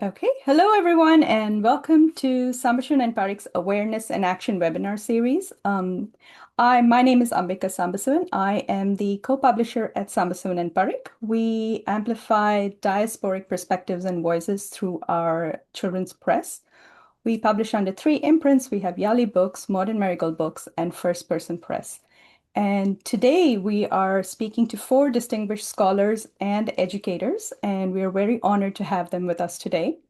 Okay, hello everyone, and welcome to Sambasivan Parikh's Awareness and Action webinar series. My name is Ambika Sambasivan. I am the co-publisher at Sambasivan Parikh. We amplify diasporic perspectives and voices through our children's press. We publish under three imprints. We have Yali Books, Modern Marigold Books, and First Person Press. And today we are speaking to four distinguished scholars and educators, and we are very honored to have them with us today.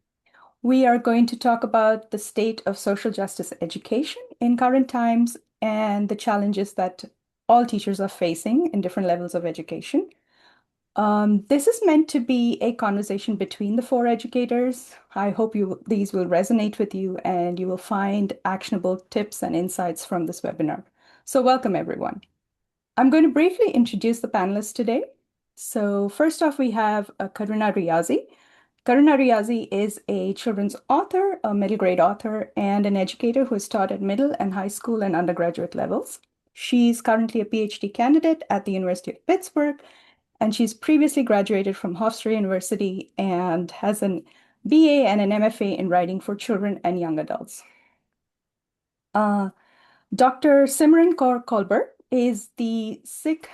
We are going to talk about the state of social justice education in current times and the challenges that all teachers are facing in different levels of education. This is meant to be a conversation between the four educators. I hope these will resonate with you and you will find actionable tips and insights from this webinar. So welcome, everyone. I'm going to briefly introduce the panelists today. So first off, we have Karuna Riazi. Karuna Riazi is a children's author, a middle grade author, and an educator who has taught at middle and high school and undergraduate levels. She's currently a PhD candidate at the University of Pittsburgh, and she's previously graduated from Hofstra University and has an BA and an MFA in writing for children and young adults. Dr. Simran Kaur Kolber is the Sikh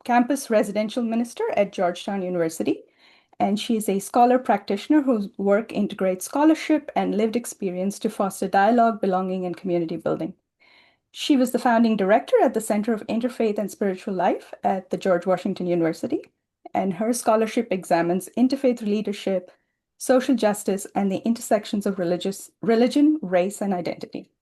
campus residential minister at Georgetown University, and she is a scholar practitioner whose work integrates scholarship and lived experience to foster dialogue, belonging, and community building. She was the founding director at the Center of Interfaith and Spiritual Life at the George Washington University, and her scholarship examines interfaith leadership, social justice, and the intersections of religion, race, and identity.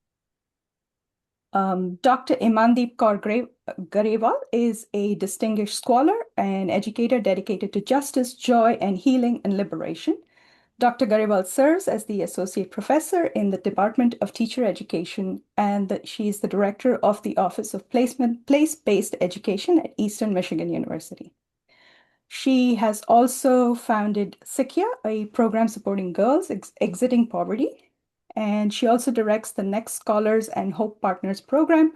Dr. Imandeep Kaur Garewal is a distinguished scholar and educator dedicated to justice, joy, and healing and liberation. Dr. Garewal serves as the associate professor in the Department of Teacher Education, and she is the director of the Office of Place-Based Education at Eastern Michigan University. She has also founded Sikya, a program supporting girls exiting poverty. And she also directs the Next Scholars and Hope Partners program,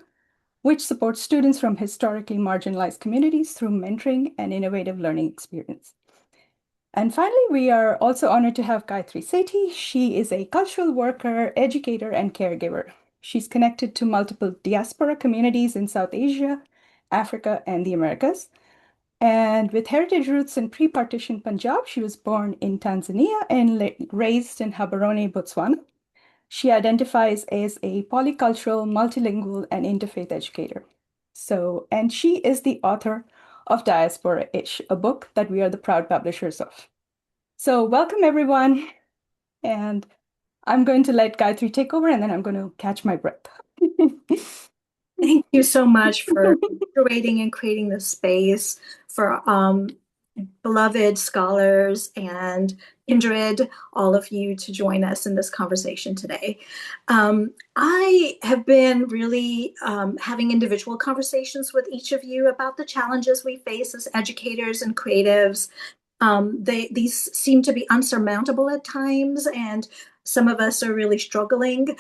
which supports students from historically marginalized communities through mentoring and innovative learning experience. And finally, we are also honored to have Gayatri Sethi. She is a cultural worker, educator, and caregiver. She's connected to multiple diaspora communities in South Asia, Africa, and the Americas. And with heritage roots in pre-partition Punjab, she was born in Tanzania and raised in Gaborone, Botswana. She identifies as a polycultural, multilingual, and interfaith educator. And she is the author of Diaspora-ish, a book that we are the proud publishers of. So welcome, everyone. And I'm going to let Gayatri take over, and then I'm going to catch my breath. Thank you so much for curating and creating this space for beloved scholars and kindred, all of you, to join us in this conversation today. I have been really having individual conversations with each of you about the challenges we face as educators and creatives. These seem to be unsurmountable at times, and some of us are really struggling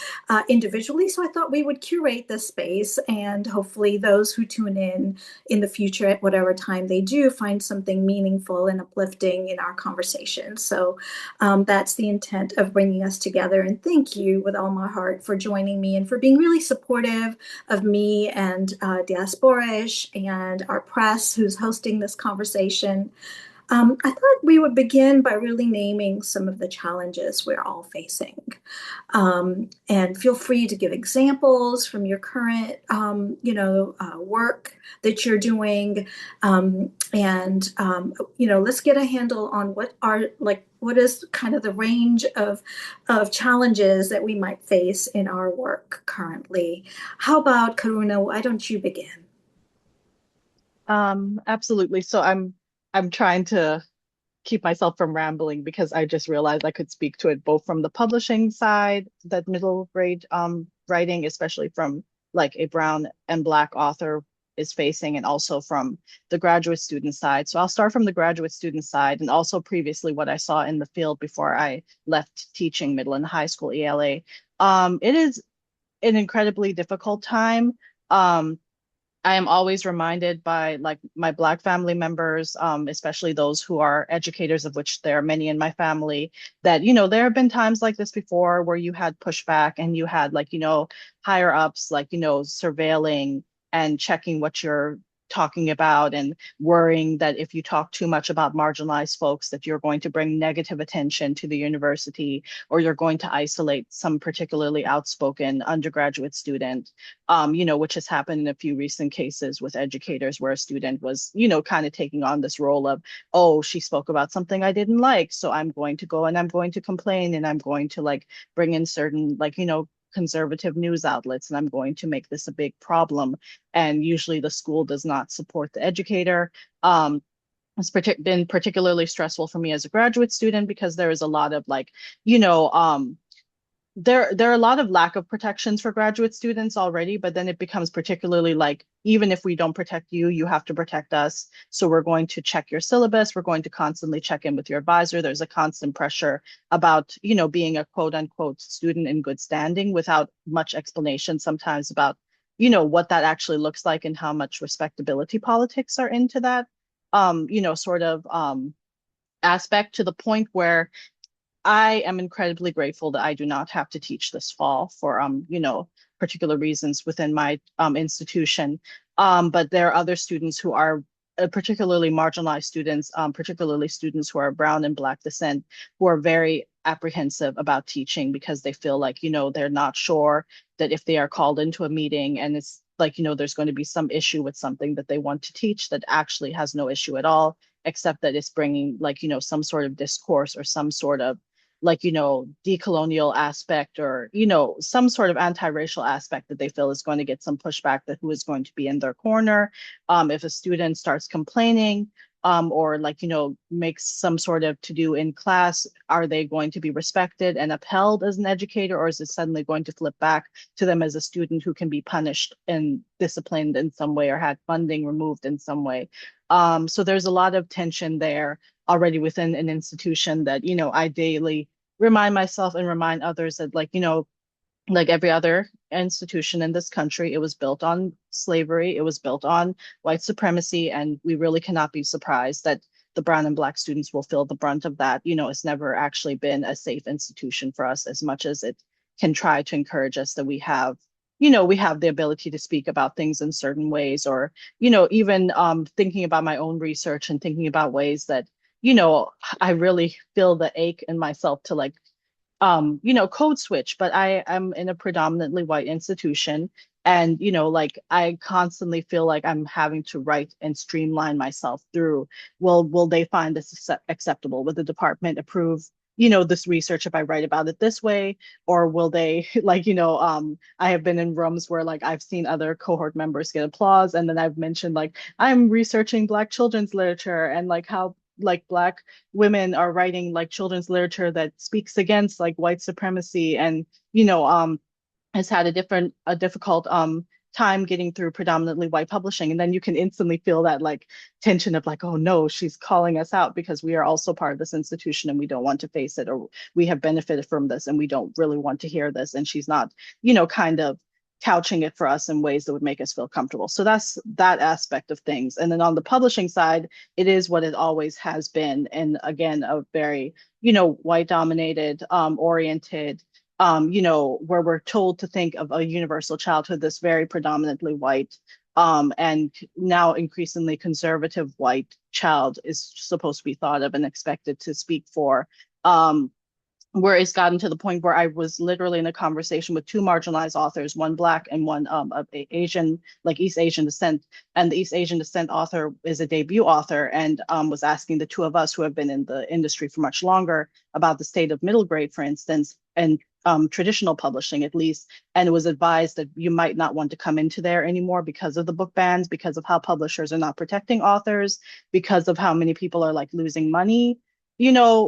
individually. So I thought we would curate this space, and hopefully those who tune in the future at whatever time they do find something meaningful and uplifting in our conversation. So that's the intent of bringing us together. And thank you with all my heart for joining me and for being really supportive of me and Diaspora-ish and our press who's hosting this conversation. I thought we would begin by really naming some of the challenges we're all facing. And feel free to give examples from your current, work that you're doing. Let's get a handle on what is kind of the range of challenges that we might face in our work currently. How about Karuna? Why don't you begin? Absolutely. So I'm trying to keep myself from rambling because I just realized I could speak to it both from the publishing side, that middle grade writing, especially from like a brown and black author is facing, and also from the graduate student side. So I'll start from the graduate student side, and also previously what I saw in the field before I left teaching middle and high school ELA. It is an incredibly difficult time. I am always reminded by like my Black family members, especially those who are educators, of which there are many in my family, that, there have been times like this before where you had pushback and you had like, higher ups, like, surveilling and checking what you're talking about and worrying that if you talk too much about marginalized folks, that you're going to bring negative attention to the university or you're going to isolate some particularly outspoken undergraduate student, which has happened in a few recent cases with educators where a student was, kind of taking on this role of, oh, she spoke about something I didn't like, so I'm going to go and I'm going to complain and I'm going to like bring in certain like, conservative news outlets and I'm going to make this a big problem. And usually the school does not support the educator. Been particularly stressful for me as a graduate student because there is a lot of like, you know, there are a lot of lack of protections for graduate students already, but then it becomes particularly like, even if we don't protect you, you have to protect us. So we're going to check your syllabus. We're going to constantly check in with your advisor. There's a constant pressure about, being a quote unquote student in good standing without much explanation sometimes about, what that actually looks like and how much respectability politics are into that, sort of aspect, to the point where I am incredibly grateful that I do not have to teach this fall for particular reasons within my institution. But there are other students who are particularly marginalized students, particularly students who are brown and Black descent, who are very apprehensive about teaching because they feel like, they're not sure that if they are called into a meeting and it's like, there's going to be some issue with something that they want to teach that actually has no issue at all, except that it's bringing like, some sort of discourse or some sort of like, decolonial aspect or, some sort of anti-racial aspect that they feel is going to get some pushback, that who is going to be in their corner. If a student starts complaining, or like, makes some sort of to do in class, are they going to be respected and upheld as an educator, or is it suddenly going to flip back to them as a student who can be punished and disciplined in some way or had funding removed in some way? So there's a lot of tension there already within an institution that, I daily remind myself and remind others that, like, like every other institution in this country, it was built on slavery, it was built on white supremacy, and we really cannot be surprised that the brown and Black students will feel the brunt of that. It's never actually been a safe institution for us, as much as it can try to encourage us that we have the ability to speak about things in certain ways, or, even thinking about my own research and thinking about ways that, I really feel the ache in myself to like, code switch, but I am in a predominantly white institution. And, like I constantly feel like I'm having to write and streamline myself through, well, will they find this acceptable? Will the department approve, this research if I write about it this way? Or will they like, I have been in rooms where like I've seen other cohort members get applause. And then I've mentioned like, I'm researching Black children's literature and like how like Black women are writing like children's literature that speaks against like white supremacy, and has had a difficult time getting through predominantly white publishing. And then you can instantly feel that like tension of like, oh no, she's calling us out because we are also part of this institution and we don't want to face it, or we have benefited from this and we don't really want to hear this, and she's not, kind of couching it for us in ways that would make us feel comfortable. So that's that aspect of things. And then on the publishing side, it is what it always has been. And again, a very, white dominated, oriented, where we're told to think of a universal childhood, this very predominantly white, and now increasingly conservative white child is supposed to be thought of and expected to speak for. Where it's gotten to the point where I was literally in a conversation with two marginalized authors, one Black and one of Asian, like East Asian descent. And the East Asian descent author is a debut author, and was asking the two of us who have been in the industry for much longer about the state of middle grade, for instance, and traditional publishing at least. And it was advised that you might not want to come into there anymore because of the book bans, because of how publishers are not protecting authors, because of how many people are like losing money,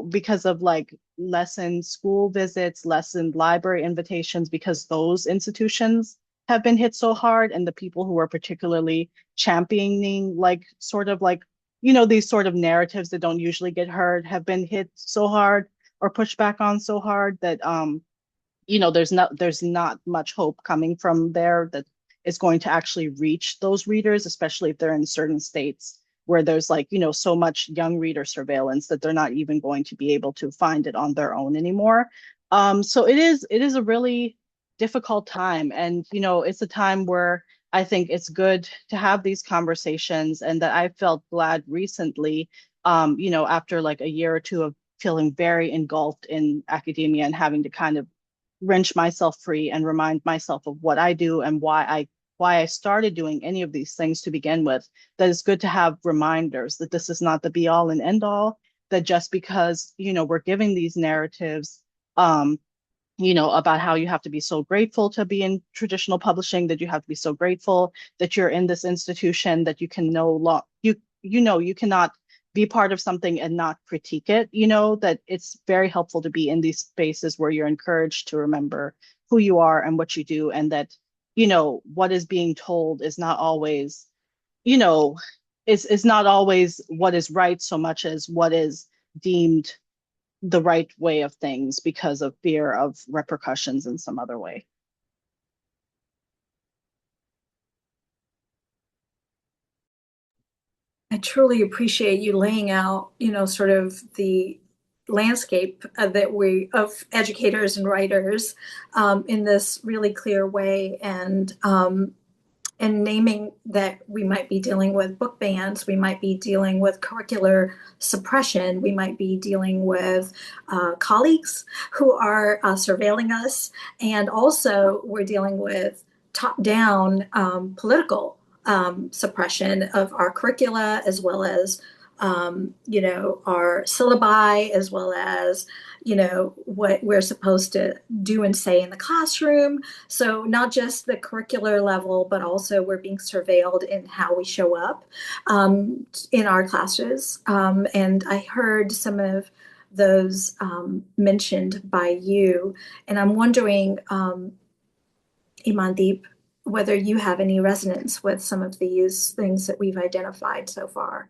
because of like lessened school visits, lessened library invitations, because those institutions have been hit so hard. And the people who are particularly championing like sort of like, these sort of narratives that don't usually get heard have been hit so hard or pushed back on so hard that there's not much hope coming from there, that is going to actually reach those readers, especially if they're in certain states where there's like, so much young reader surveillance that they're not even going to be able to find it on their own anymore. So it is a really difficult time. And, it's a time where I think it's good to have these conversations, and that I felt glad recently, after like a year or two of feeling very engulfed in academia and having to kind of wrench myself free and remind myself of what I do and why I started doing any of these things to begin with, that it's good to have reminders that this is not the be all and end all, that just because, we're giving these narratives, about how you have to be so grateful to be in traditional publishing, that you have to be so grateful that you're in this institution, that you can you cannot be part of something and not critique it, that it's very helpful to be in these spaces where you're encouraged to remember who you are and what you do, and that, what is being told is not always, you know, is not always what is right so much as what is deemed the right way of things because of fear of repercussions in some other way. I truly appreciate you laying out, sort of the landscape of educators and writers in this really clear way, and naming that we might be dealing with book bans, we might be dealing with curricular suppression, we might be dealing with colleagues who are surveilling us, and also we're dealing with top-down political suppression of our curricula, as well as our syllabi, as well as what we're supposed to do and say in the classroom. So not just the curricular level, but also we're being surveilled in how we show up in our classes. And I heard some of those mentioned by you, and I'm wondering, Imandeep, whether you have any resonance with some of these things that we've identified so far.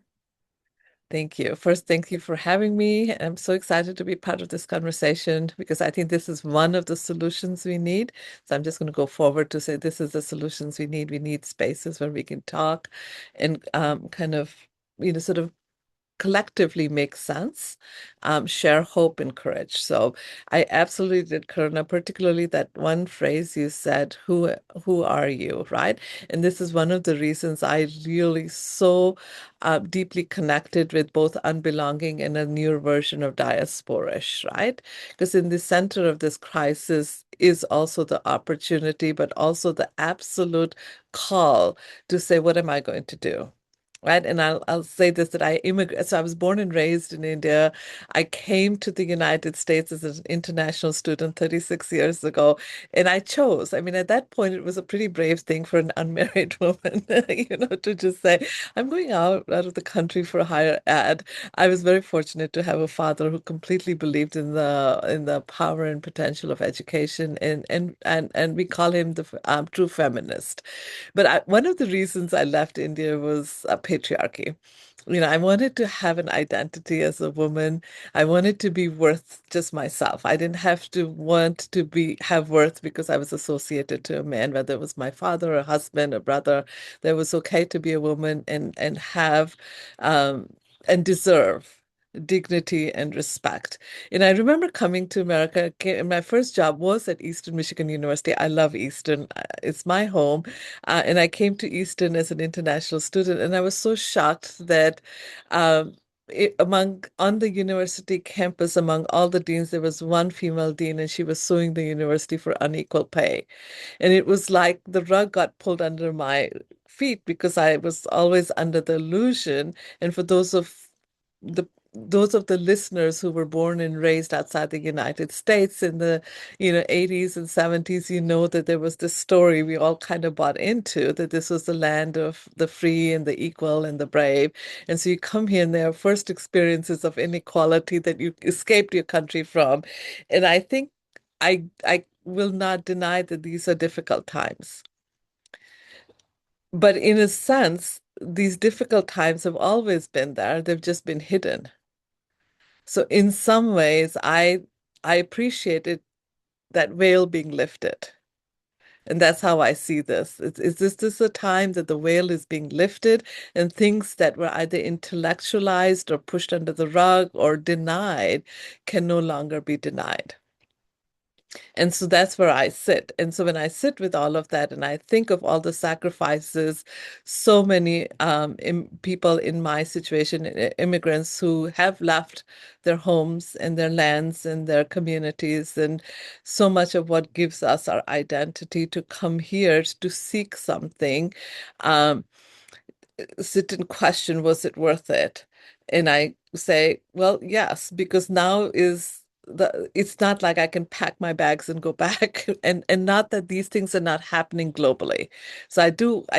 Thank you. First, thank you for having me. I'm so excited to be part of this conversation because I think this is one of the solutions we need. So I'm just going to go forward to say this is the solutions we need. We need spaces where we can talk and kind of, sort of collectively make sense, share hope and courage. So I absolutely did, Karuna, particularly that one phrase you said, who are you, right? And this is one of the reasons I really so deeply connected with both Unbelonging and a newer version of Diaspora-ish, right? Because in the center of this crisis is also the opportunity, but also the absolute call to say, what am I going to do? Right. And I'll say this, that I immigrated. So I was born and raised in India. I came to the United States as an international student 36 years ago. And I chose. I mean, at that point, it was a pretty brave thing for an unmarried woman, to just say, I'm going out of the country for a higher ed. I was very fortunate to have a father who completely believed in the power and potential of education. And we call him the true feminist. But one of the reasons I left India was patriarchy. I wanted to have an identity as a woman. I wanted to be worth just myself. I didn't have to want to have worth because I was associated to a man, whether it was my father, a husband, a brother. That was okay to be a woman and have and deserve dignity and respect. And I remember coming to America. My first job was at Eastern Michigan University. I love Eastern. It's my home. And I came to Eastern as an international student, and I was so shocked that on the university campus, among all the deans, there was one female dean, and she was suing the university for unequal pay. And it was like the rug got pulled under my feet because I was always under the illusion. And for those of the listeners who were born and raised outside the United States in the 80s and 70s, that there was this story we all kind of bought into, that this was the land of the free and the equal and the brave. And so you come here and there are first experiences of inequality that you escaped your country from. And I think I will not deny that these are difficult times. But in a sense, these difficult times have always been there. They've just been hidden. So in some ways, I appreciated that veil being lifted, And that's how I see this. Is this a time that the veil is being lifted and things that were either intellectualized or pushed under the rug or denied can no longer be denied? And so that's where I sit. And so when I sit with all of that and I think of all the sacrifices, so many people in my situation, immigrants who have left their homes and their lands and their communities, and so much of what gives us our identity to come here to seek something, sit and question, was it worth it? And I say, well, yes, because now is it's not like I can pack my bags and go back, and not that these things are not happening globally. So I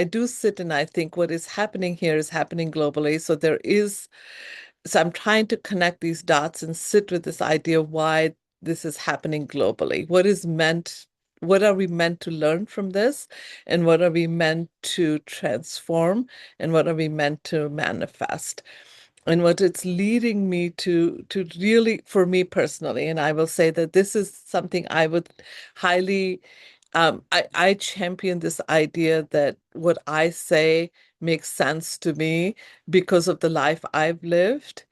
do sit and I think what is happening here is happening globally. So I'm trying to connect these dots and sit with this idea of why this is happening globally. What are we meant to learn from this? And what are we meant to transform? And what are we meant to manifest? And what it's leading me to really, for me personally, and I will say that this is something I would highly I champion this idea that what I say makes sense to me because of the life I've lived,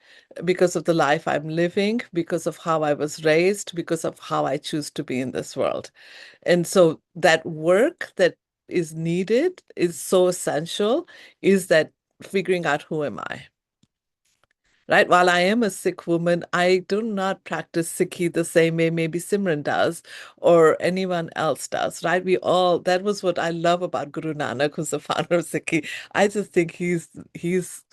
because of the life I'm living, because of how I was raised, because of how I choose to be in this world. And so that work that is needed is so essential, is that figuring out who am I? Right? While I am a Sikh woman, I do not practice Sikhi the same way maybe Simran does or anyone else does, right? That was what I love about Guru Nanak, who's the founder of Sikhi. I just think he's,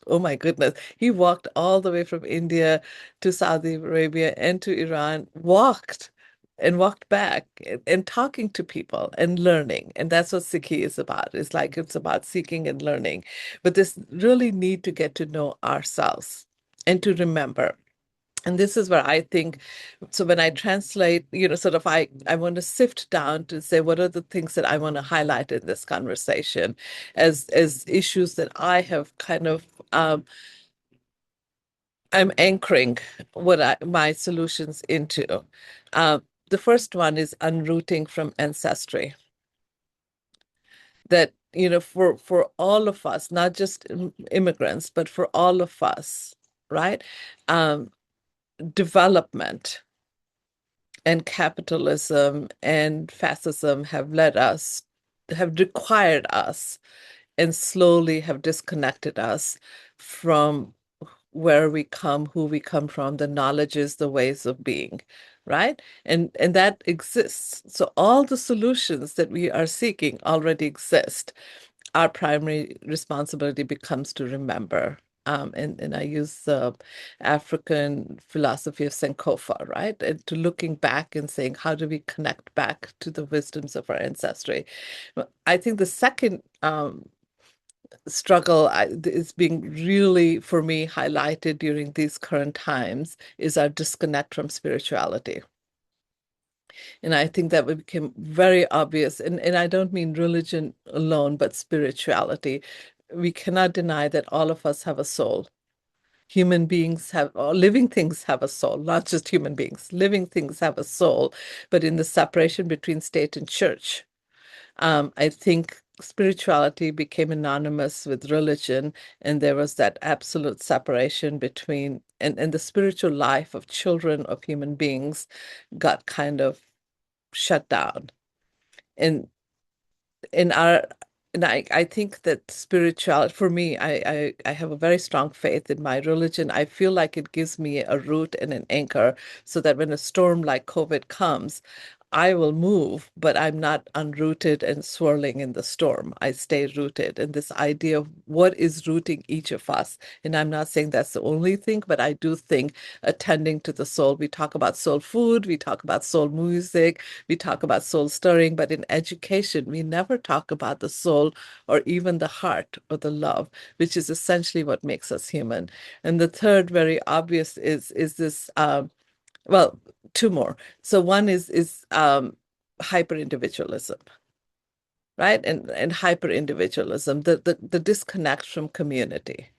oh my goodness, he walked all the way from India to Saudi Arabia and to Iran, walked and walked back and talking to people and learning. And that's what Sikhi is about. It's about seeking and learning. But this really need to get to know ourselves and to remember. And this is where I think, so when I translate, sort of I want to sift down to say, what are the things that I want to highlight in this conversation as issues that I have kind of, I'm anchoring my solutions into. The first one is unrooting from ancestry. That, for all of us, not just immigrants, but for all of us, right? Development and capitalism and fascism have required us, and slowly have disconnected us from where we come, who we come from, the knowledges, the ways of being, right? And that exists. So all the solutions that we are seeking already exist. Our primary responsibility becomes to remember. And I use the African philosophy of Sankofa, right? And to looking back and saying, how do we connect back to the wisdoms of our ancestry? I think the second struggle is being really, for me, highlighted during these current times is our disconnect from spirituality. And I think that became very obvious. And I don't mean religion alone, but spirituality. We cannot deny that all of us have a soul. Human beings or living things have a soul, not just human beings. Living things have a soul, but in the separation between state and church, I think spirituality became anonymous with religion, and there was that absolute separation between, and the spiritual life of children, of human beings, got kind of shut down. And in our and I think that spirituality, for me, I have a very strong faith in my religion. I feel like it gives me a root and an anchor so that when a storm like COVID comes, I will move, but I'm not unrooted and swirling in the storm. I stay rooted. And this idea of what is rooting each of us. And I'm not saying that's the only thing, but I do think attending to the soul. We talk about soul food, we talk about soul music, we talk about soul stirring, but in education, we never talk about the soul or even the heart or the love, which is essentially what makes us human. And the third, very obvious, is this. Well, two more. So one is hyper individualism, right? And hyper individualism, the disconnect from community,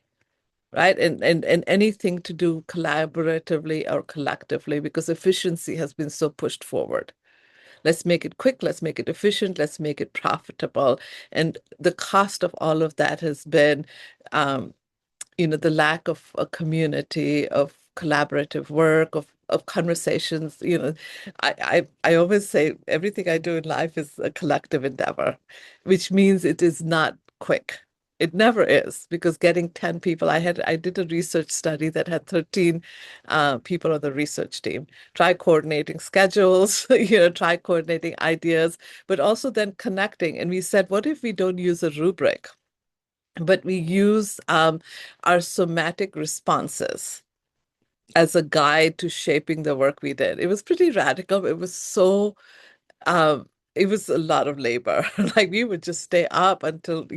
right? And anything to do collaboratively or collectively, because efficiency has been so pushed forward. Let's make it quick, let's make it efficient, let's make it profitable. And the cost of all of that has been, the lack of a community, of collaborative work, of conversations. I always say everything I do in life is a collective endeavor, which means it is not quick. It never is, because getting 10 people, I did a research study that had 13 people on the research team. Try coordinating schedules, try coordinating ideas, but also then connecting. And we said, what if we don't use a rubric, but we use our somatic responses as a guide to shaping the work we did? It was pretty radical. It was so, it was a lot of labor. Like, we would just stay up until,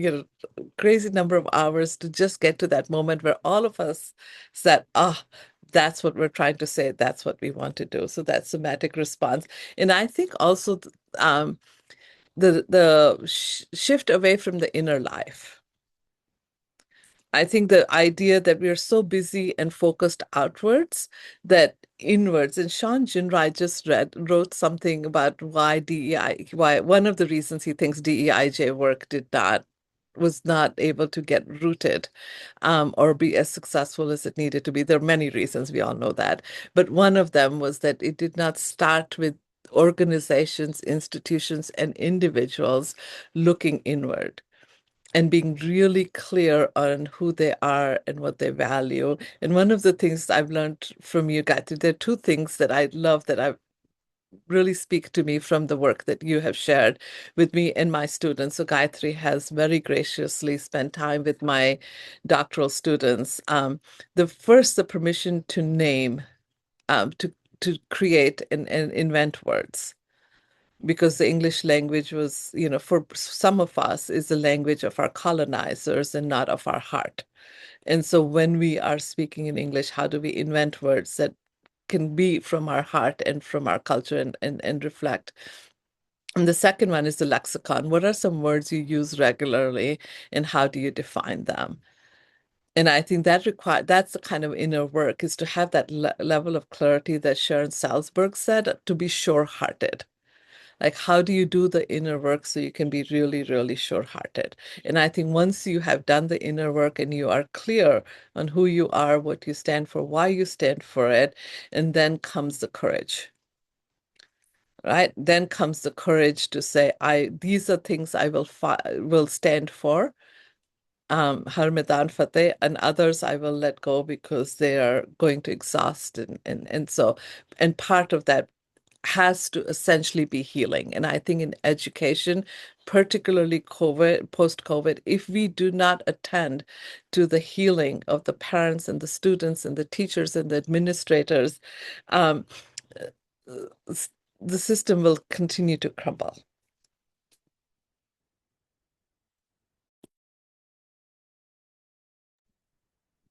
crazy number of hours to just get to that moment where all of us said, that's what we're trying to say. That's what we want to do. So that somatic response. And I think also the shift away from the inner life. I think the idea that we are so busy and focused outwards that inwards, and Sean Jinrai just wrote something about why one of the reasons he thinks DEIJ work was not able to get rooted or be as successful as it needed to be. There are many reasons, we all know that. But one of them was that it did not start with organizations, institutions, and individuals looking inward and being really clear on who they are and what they value. And one of the things I've learned from you, Gayatri, there are two things that I love that I really speak to me from the work that you have shared with me and my students. So Gayatri has very graciously spent time with my doctoral students. The permission to name, to create and invent words, because the English language was, for some of us, is the language of our colonizers and not of our heart. And so when we are speaking in English, how do we invent words that can be from our heart and from our culture and reflect? And the second one is the lexicon. What are some words you use regularly and how do you define them? And I think that's the kind of inner work, is to have that level of clarity that Sharon Salzberg said, to be sure-hearted. Like, how do you do the inner work so you can be really, really sure-hearted? And I think once you have done the inner work and you are clear on who you are, what you stand for, why you stand for it, and then comes the courage, right? Then comes the courage to say, these are things I will stand for, Har Maidan Fateh, and others I will let go because they are going to exhaust. And part of that has to essentially be healing. And I think in education, particularly post-COVID, if we do not attend to the healing of the parents and the students and the teachers and the administrators, the system will continue to crumble.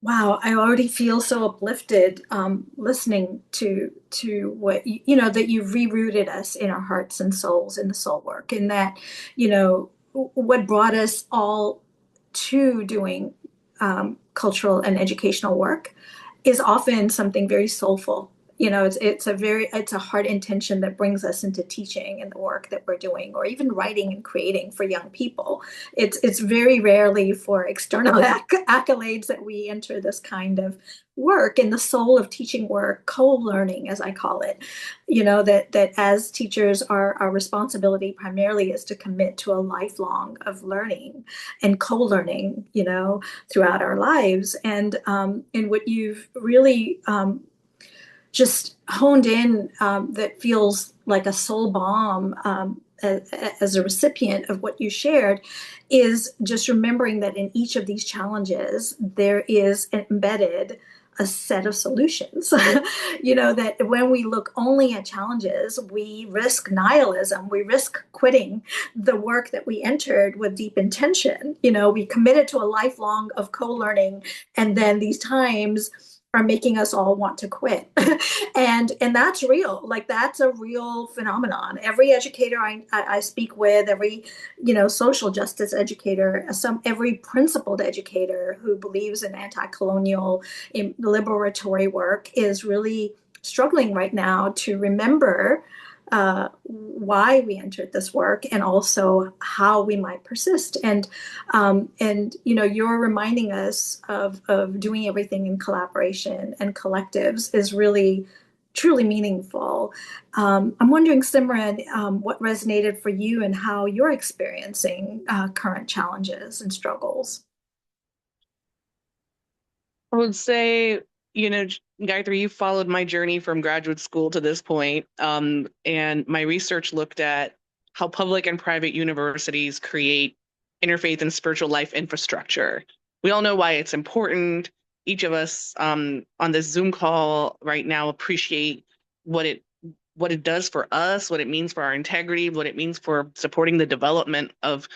Wow, I already feel so uplifted listening to what that you've rerouted us in our hearts and souls in the soul work, and that what brought us all to doing cultural and educational work is often something very soulful. It's a heart intention that brings us into teaching and the work that we're doing, or even writing and creating for young people. It's very rarely for external accolades that we enter this kind of work. And the soul of teaching work, co-learning, as I call it, that as teachers, our responsibility primarily is to commit to a lifelong of learning and co-learning, throughout our lives. And what you've really just honed in, that feels like a soul balm as a recipient of what you shared, is just remembering that in each of these challenges, there is embedded a set of solutions. That when we look only at challenges, we risk nihilism. We risk quitting the work that we entered with deep intention. We committed to a lifelong of co-learning, and then these times are making us all want to quit. and that's real. Like, that's a real phenomenon. Every educator I speak with, every social justice educator, every principled educator who believes in anti-colonial, liberatory work, is really struggling right now to remember why we entered this work, and also how we might persist. And you're reminding us of doing everything in collaboration and collectives is really truly meaningful. I'm wondering, Simran, what resonated for you and how you're experiencing current challenges and struggles. I would say, Gayatri, you followed my journey from graduate school to this point. And my research looked at how public and private universities create interfaith and spiritual life infrastructure. We all know why it's important. Each of us on this Zoom call right now appreciate what it does for us, what it means for our integrity, what it means for supporting the development of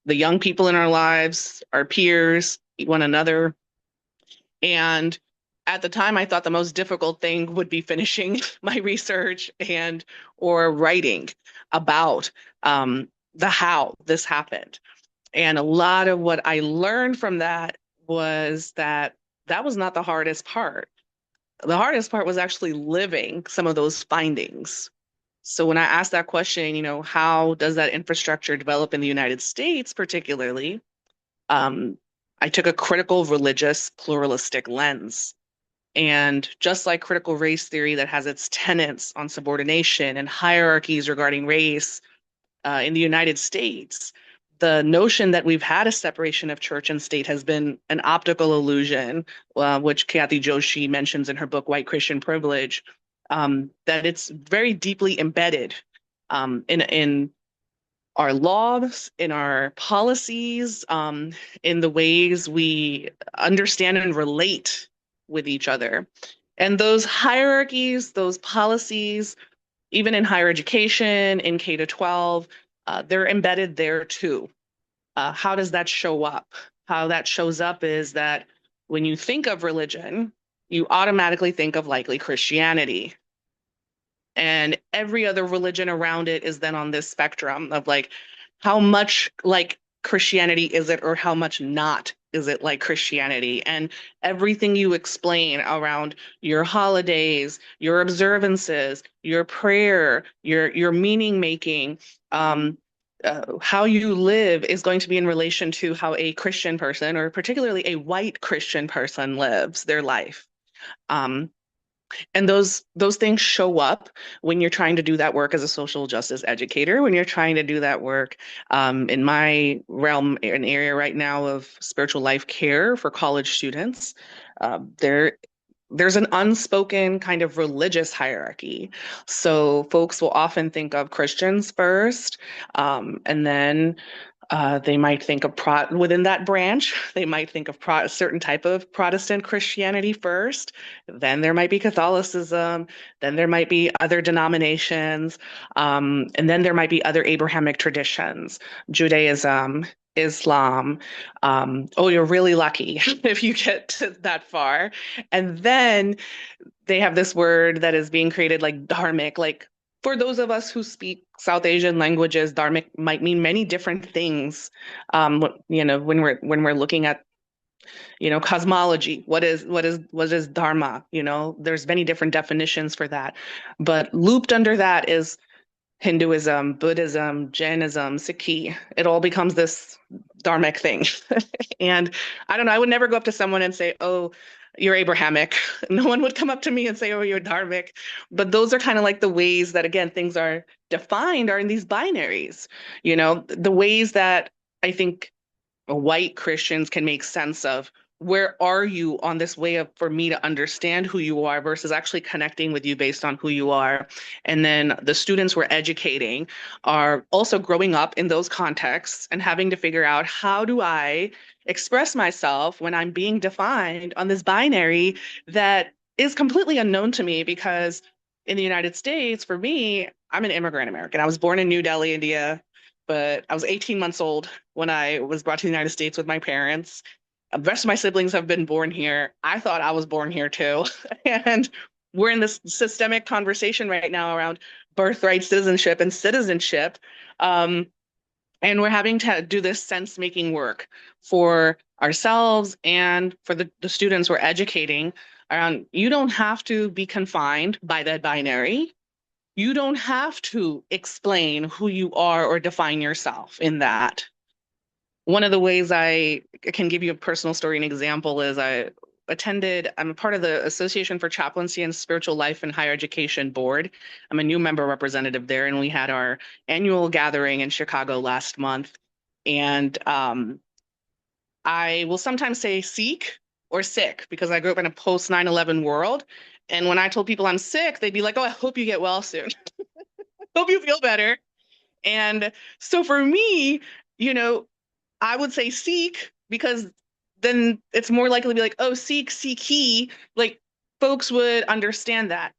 the young people in our lives, our peers, one another. And at the time, I thought the most difficult thing would be finishing my research or writing about the how this happened. And a lot of what I learned from that was that was not the hardest part. The hardest part was actually living some of those findings. So when I asked that question, how does that infrastructure develop in the United States, particularly? I took a critical religious pluralistic lens. And just like critical race theory that has its tenets on subordination and hierarchies regarding race in the United States, the notion that we've had a separation of church and state has been an optical illusion, which Kathy Joshi mentions in her book, White Christian Privilege, that it's very deeply embedded in our laws, in our policies, in the ways we understand and relate with each other. And those hierarchies, those policies, even in higher education, in K to 12, they're embedded there too. How does that show up? How that shows up is that when you think of religion, you automatically think of likely Christianity. And every other religion around it is then on this spectrum of like, how much like Christianity is it, or how much not is it like Christianity? And everything you explain around your holidays, your observances, your prayer, your meaning making, how you live is going to be in relation to how a Christian person, or particularly a white Christian person, lives their life. And those things show up when you're trying to do that work as a social justice educator, when you're trying to do that work in my realm, an area right now of spiritual life care for college students. There's an unspoken kind of religious hierarchy. So folks will often think of Christians first, and then they might think of within that branch, they might think of a certain type of Protestant Christianity first. Then there might be Catholicism. Then there might be other denominations. And then there might be other Abrahamic traditions, Judaism, Islam. You're really lucky if you get to that far. And then they have this word that is being created like dharmic, like for those of us who speak South Asian languages, dharmic might mean many different things. When we're looking at, cosmology, what is dharma? There's many different definitions for that, but looped under that is Hinduism, Buddhism, Jainism, Sikhi. It all becomes this dharmic thing. And I don't know, I would never go up to someone and say, oh, you're Abrahamic. No one would come up to me and say, oh, you're dharmic. But those are kind of like the ways that, again, things are defined are in these binaries. The ways that I think white Christians can make sense of where are you on this way of for me to understand who you are versus actually connecting with you based on who you are. And then the students we're educating are also growing up in those contexts and having to figure out, how do I express myself when I'm being defined on this binary that is completely unknown to me? Because in the United States, for me, I'm an immigrant American. I was born in New Delhi, India, but I was 18 months old when I was brought to the United States with my parents. The rest of my siblings have been born here. I thought I was born here too. And we're in this systemic conversation right now around birthright citizenship and citizenship. And we're having to do this sense-making work for ourselves and for the students we're educating around, you don't have to be confined by that binary. You don't have to explain who you are or define yourself in that. One of the ways I can give you a personal story and example is I'm a part of the Association for Chaplaincy and Spiritual Life in Higher Education board. I'm a new member representative there, and we had our annual gathering in Chicago last month. And I will sometimes say seek or sick because I grew up in a post 9/11 world. And when I told people I'm sick, they'd be like, oh, I hope you get well soon. Hope you feel better. And so for me, you know, I would say seek because then it's more likely to be like, oh, seek he. Like folks would understand that.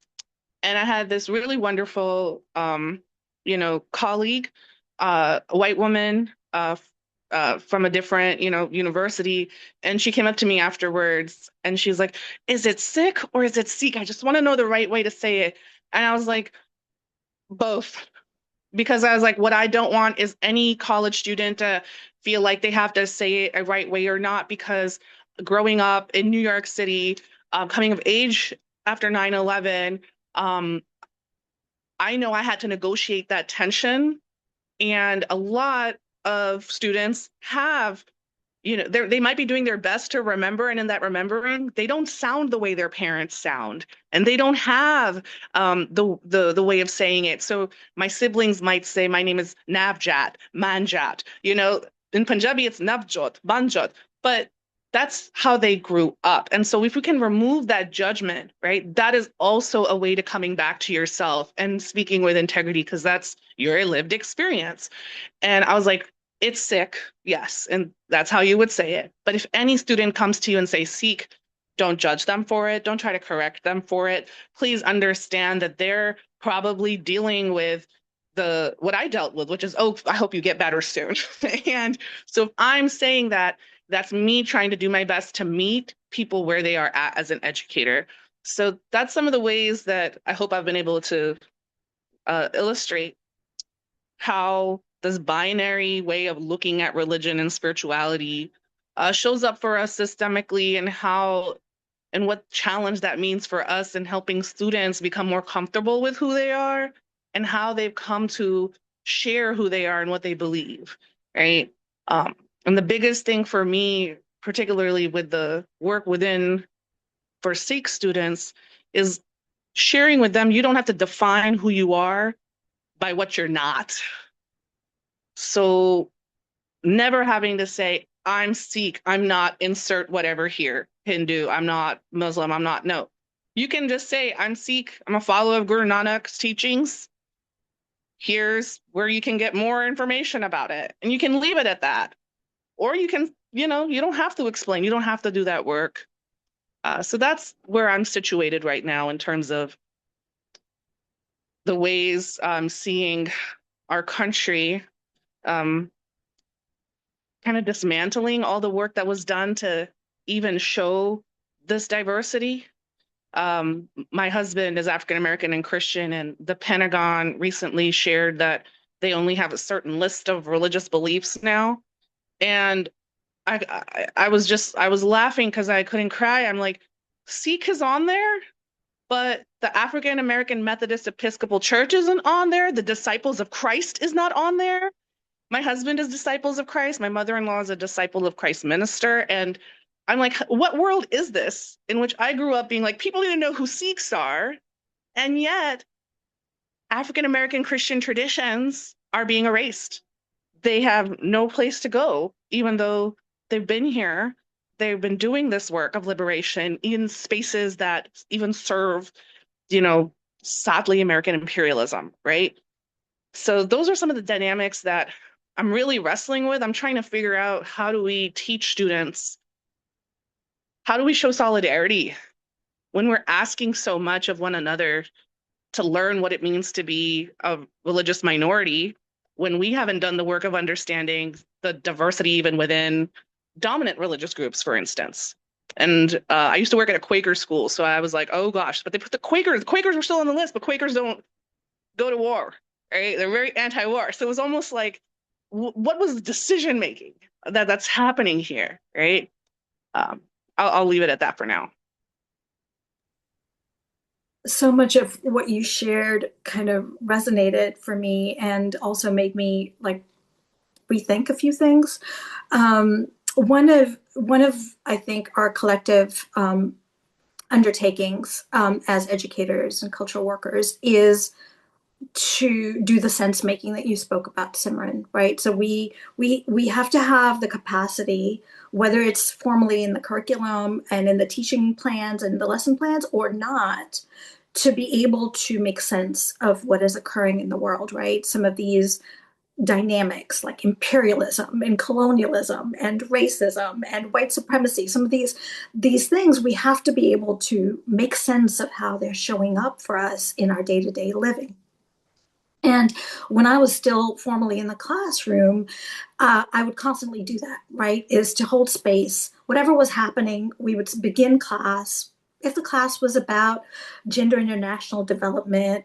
And I had this really wonderful, colleague, a white woman from a different, university. And she came up to me afterwards and she's like, is it sick or is it seek? I just want to know the right way to say it. And I was like, both. Because I was like, what I don't want is any college student to feel like they have to say it a right way or not, because growing up in New York City, coming of age after 9/11, I know I had to negotiate that tension. And a lot of students have, they might be doing their best to remember, and in that remembering, they don't sound the way their parents sound, and they don't have the way of saying it. So my siblings might say, my name is Navjat, Manjat. In Punjabi, it's Navjot, Banjot, but that's how they grew up. And so if we can remove that judgment, right, that is also a way to coming back to yourself and speaking with integrity, because that's your lived experience. And I was like, it's sick, yes, and that's how you would say it. But if any student comes to you and say seek, don't judge them for it. Don't try to correct them for it. Please understand that they're probably dealing with what I dealt with, which is, oh, I hope you get better soon. And so if I'm saying that, that's me trying to do my best to meet people where they are at as an educator. So that's some of the ways that I hope I've been able to illustrate how this binary way of looking at religion and spirituality shows up for us systemically, and what challenge that means for us in helping students become more comfortable with who they are and how they've come to share who they are and what they believe, right? And the biggest thing for me, particularly with the work for Sikh students, is sharing with them, you don't have to define who you are by what you're not. So never having to say, I'm Sikh, I'm not, insert whatever here, Hindu, I'm not Muslim, I'm not, no. You can just say, I'm Sikh, I'm a follower of Guru Nanak's teachings. Here's where you can get more information about it. And you can leave it at that. Or you can, you don't have to explain, you don't have to do that work. So that's where I'm situated right now in terms of the ways I'm seeing our country kind of dismantling all the work that was done to even show this diversity. My husband is African American and Christian, and the Pentagon recently shared that they only have a certain list of religious beliefs now. And I was laughing because I couldn't cry. I'm like, Sikh is on there, but the African American Methodist Episcopal Church isn't on there. The Disciples of Christ is not on there. My husband is Disciples of Christ. My mother-in-law is a Disciple of Christ minister. And I'm like, what world is this in which I grew up being like, people need to know who Sikhs are, and yet African American Christian traditions are being erased. They have no place to go, even though they've been here. They've been doing this work of liberation in spaces that even serve, sadly, American imperialism, right? So those are some of the dynamics that I'm really wrestling with. I'm trying to figure out, how do we teach students? How do we show solidarity when we're asking so much of one another to learn what it means to be a religious minority, when we haven't done the work of understanding the diversity even within dominant religious groups, for instance? And I used to work at a Quaker school, so I was like, oh gosh, but they put the Quakers were still on the list, but Quakers don't go to war, right? They're very anti-war. So it was almost like, what was the decision making that's happening here, right? I'll leave it at that for now. So much of what you shared kind of resonated for me and also made me like rethink a few things. One of I think our collective undertakings as educators and cultural workers is to do the sense making that you spoke about, Simran, right? So we have to have the capacity, whether it's formally in the curriculum and in the teaching plans and the lesson plans or not, to be able to make sense of what is occurring in the world, right? Some of these dynamics like imperialism and colonialism and racism and white supremacy, some of these things, we have to be able to make sense of how they're showing up for us in our day-to-day living. And when I was still formally in the classroom, I would constantly do that, right? Is to hold space. Whatever was happening, we would begin class. If the class was about gender international development,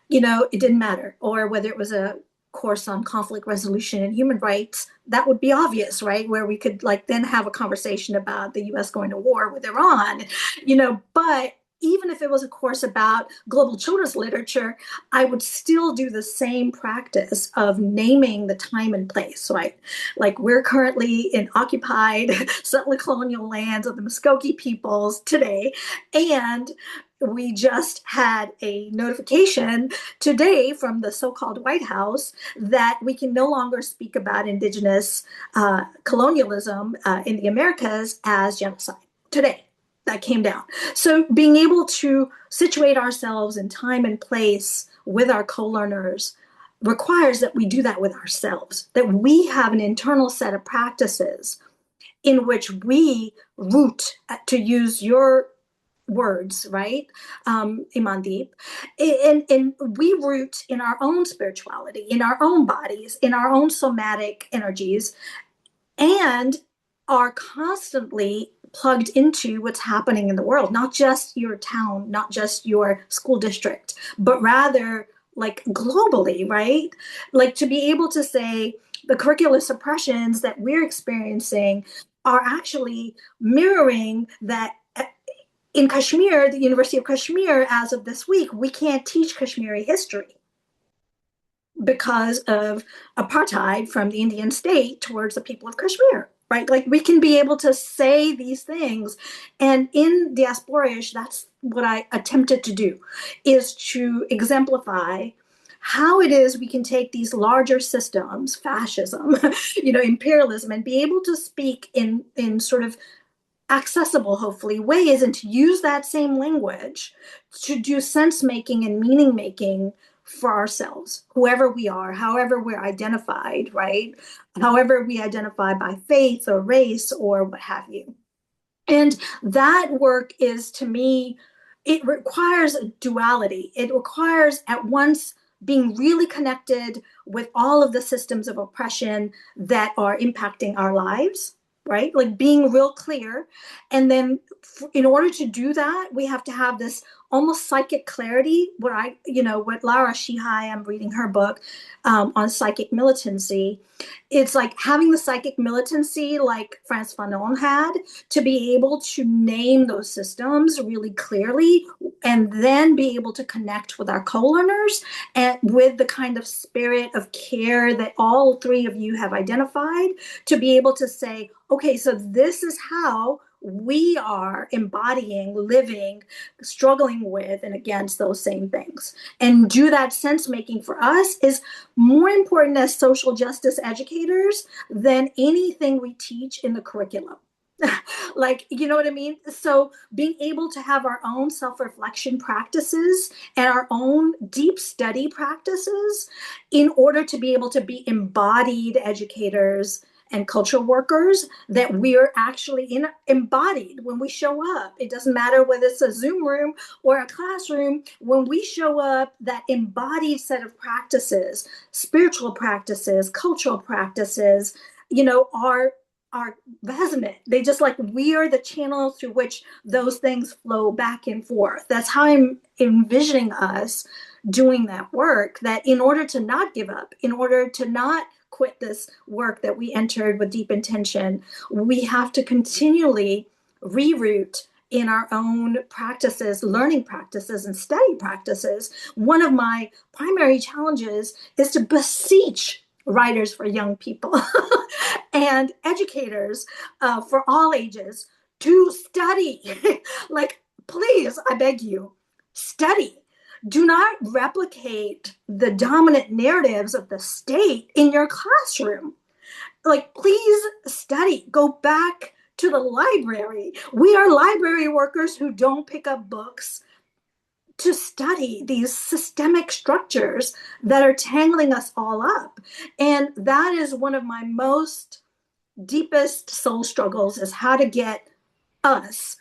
it didn't matter. Or whether it was a course on conflict resolution and human rights, that would be obvious, right? Where we could then have a conversation about the US going to war with Iran, but even if it was a course about global children's literature, I would still do the same practice of naming the time and place, right? Like we're currently in occupied settler colonial lands of the Muskogee peoples today, and we just had a notification today from the so-called White House that we can no longer speak about indigenous colonialism in the Americas as genocide today. That came down. So being able to situate ourselves in time and place with our co-learners requires that we do that with ourselves, that we have an internal set of practices in which we root, to use your words, right, Imandeep, and we root in our own spirituality, in our own bodies, in our own somatic energies, and are constantly plugged into what's happening in the world, not just your town, not just your school district, but rather like globally, right? Like to be able to say the curricular suppressions that we're experiencing are actually mirroring that. In Kashmir, the University of Kashmir, as of this week, we can't teach Kashmiri history because of apartheid from the Indian state towards the people of Kashmir, right? Like we can be able to say these things. And in Diaspora-ish, that's what I attempted to do, is to exemplify how it is we can take these larger systems, fascism, imperialism, and be able to speak in sort of accessible, hopefully, ways, and to use that same language to do sense making and meaning making for ourselves, whoever we are, however we're identified, right? However we identify by faith or race or what have you. And that work is, to me, it requires a duality. It requires at once being really connected with all of the systems of oppression that are impacting our lives, right? Like being real clear. And then in order to do that, we have to have this almost psychic clarity. What Lara Shihai, I'm reading her book on psychic militancy. It's like having the psychic militancy like Frantz Fanon had, to be able to name those systems really clearly and then be able to connect with our co-learners and with the kind of spirit of care that all three of you have identified, to be able to say, okay, so this is how we are embodying, living, struggling with and against those same things. And do that sense making for us is more important as social justice educators than anything we teach in the curriculum. Like, you know what I mean? So being able to have our own self-reflection practices and our own deep study practices in order to be able to be embodied educators and cultural workers, that we're actually embodied when we show up. It doesn't matter whether it's a Zoom room or a classroom. When we show up, that embodied set of practices, spiritual practices, cultural practices, are resonant. They just like, we are the channel through which those things flow back and forth. That's how I'm envisioning us doing that work, that in order to not give up, in order to not quit this work that we entered with deep intention, we have to continually reroute in our own practices, learning practices, and study practices, one of my primary challenges is to beseech writers for young people and educators for all ages to study. Like, please, I beg you, study. Do not replicate the dominant narratives of the state in your classroom. Like, please study. Go back to the library. We are library workers who don't pick up books to study these systemic structures that are tangling us all up. And that is one of my most deepest soul struggles, is how to get us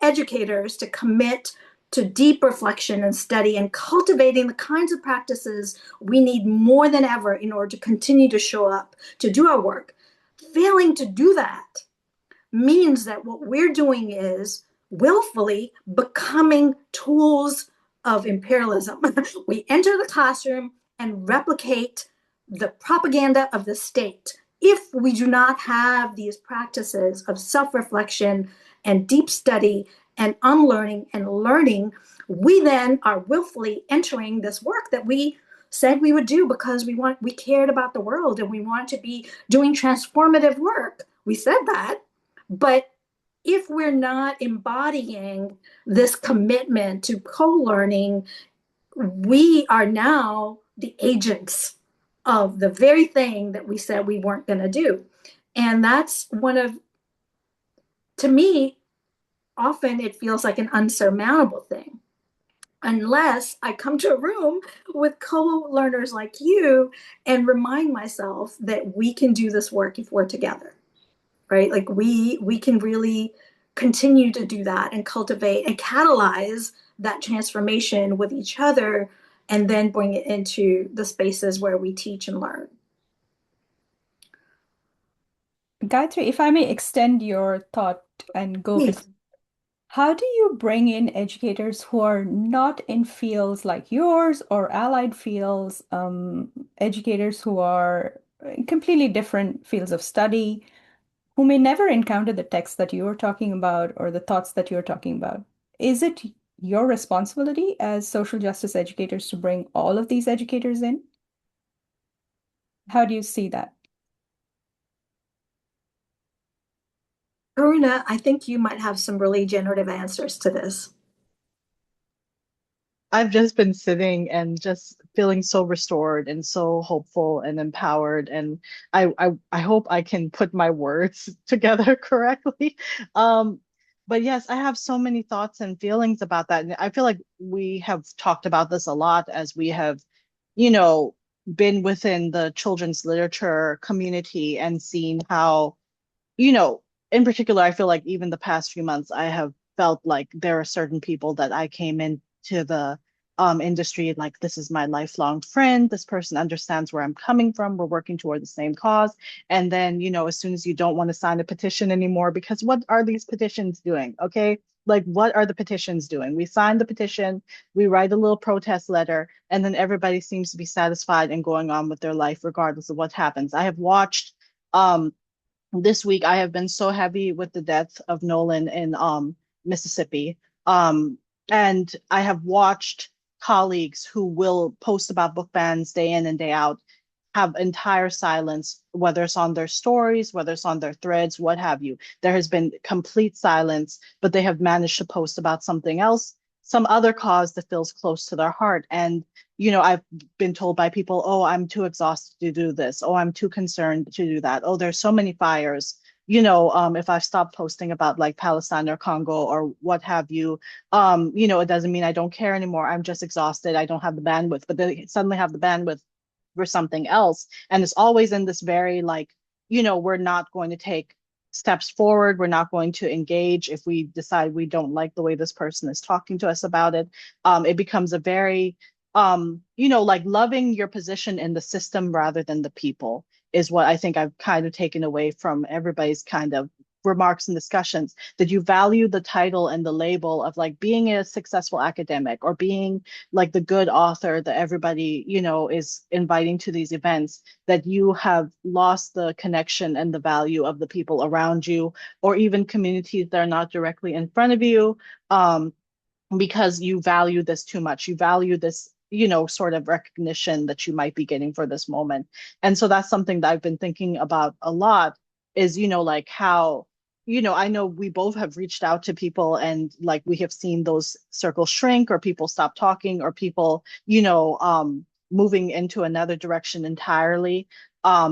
educators to commit to deep reflection and study and cultivating the kinds of practices we need more than ever in order to continue to show up, to do our work. Failing to do that means that what we're doing is willfully becoming tools of imperialism. We enter the classroom and replicate the propaganda of the state. If we do not have these practices of self-reflection and deep study and unlearning and learning, we then are willfully entering this work that we said we would do because we cared about the world and we want to be doing transformative work. We said that. But if we're not embodying this commitment to co-learning, we are now the agents of the very thing that we said we weren't going to do. And that's one of, to me, often it feels like an unsurmountable thing. Unless I come to a room with co-learners like you and remind myself that we can do this work if we're together. Right? Like we can really continue to do that and cultivate and catalyze that transformation with each other and then bring it into the spaces where we teach and learn. Gayatri, if I may extend your thought and go Please. how do you bring in educators who are not in fields like yours or allied fields, educators who are in completely different fields of study, who may never encounter the text that you're talking about or the thoughts that you're talking about? Is it your responsibility as social justice educators to bring all of these educators in? How do you see that? Karuna, I think you might have some really generative answers to this. I've just been sitting and just feeling so restored and so hopeful and empowered. And I hope I can put my words together correctly. But yes, I have so many thoughts and feelings about that. And I feel like we have talked about this a lot as we have, you know, been within the children's literature community and seen how, you know, in particular, I feel like even the past few months, I have felt like there are certain people that I came into the industry, like this is my lifelong friend. This person understands where I'm coming from. We're working toward the same cause. And then, you know, as soon as you don't want to sign a petition anymore, because what are these petitions doing? Okay. Like, what are the petitions doing? We sign the petition, we write a little protest letter, and then everybody seems to be satisfied and going on with their life, regardless of what happens. I have watched this week I have been so heavy with the death of Nolan in Mississippi. And I have watched colleagues who will post about book bans day in and day out have entire silence, whether it's on their stories, whether it's on their threads, what have you. There has been complete silence, but they have managed to post about something else, some other cause that feels close to their heart. And, you know, I've been told by people, oh, I'm too exhausted to do this. Oh, I'm too concerned to do that. Oh, there's so many fires. You know, if I stop posting about like Palestine or Congo or what have you, you know, it doesn't mean I don't care anymore. I'm just exhausted. I don't have the bandwidth, but they suddenly have the bandwidth for something else. And it's always in this very like, you know, we're not going to take steps forward. We're not going to engage if we decide we don't like the way this person is talking to us about it. It becomes a very, you know, like loving your position in the system rather than the people is what I think I've kind of taken away from everybody's kind of remarks and discussions, that you value the title and the label of like being a successful academic or being like the good author that everybody, you know, is inviting to these events, that you have lost the connection and the value of the people around you, or even communities that are not directly in front of you, because you value this too much. You value this, you know, sort of recognition that you might be getting for this moment. And so that's something that I've been thinking about a lot, is, you know, like how, you know, I know we both have reached out to people and like we have seen those circles shrink, or people stop talking, or people, you know, moving into another direction entirely,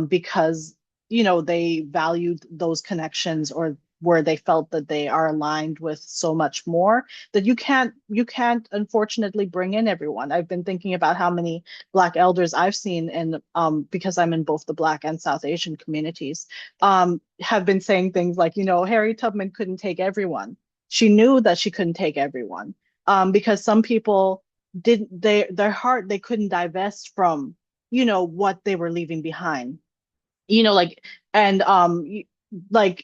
because, you know, they valued those connections, or where they felt that they are aligned with so much more, that you can't unfortunately bring in everyone. I've been thinking about how many Black elders I've seen, and because I'm in both the Black and South Asian communities, have been saying things like, you know, Harriet Tubman couldn't take everyone. She knew that she couldn't take everyone, because some people didn't, their heart, they couldn't divest from, you know, what they were leaving behind, you know, like, and like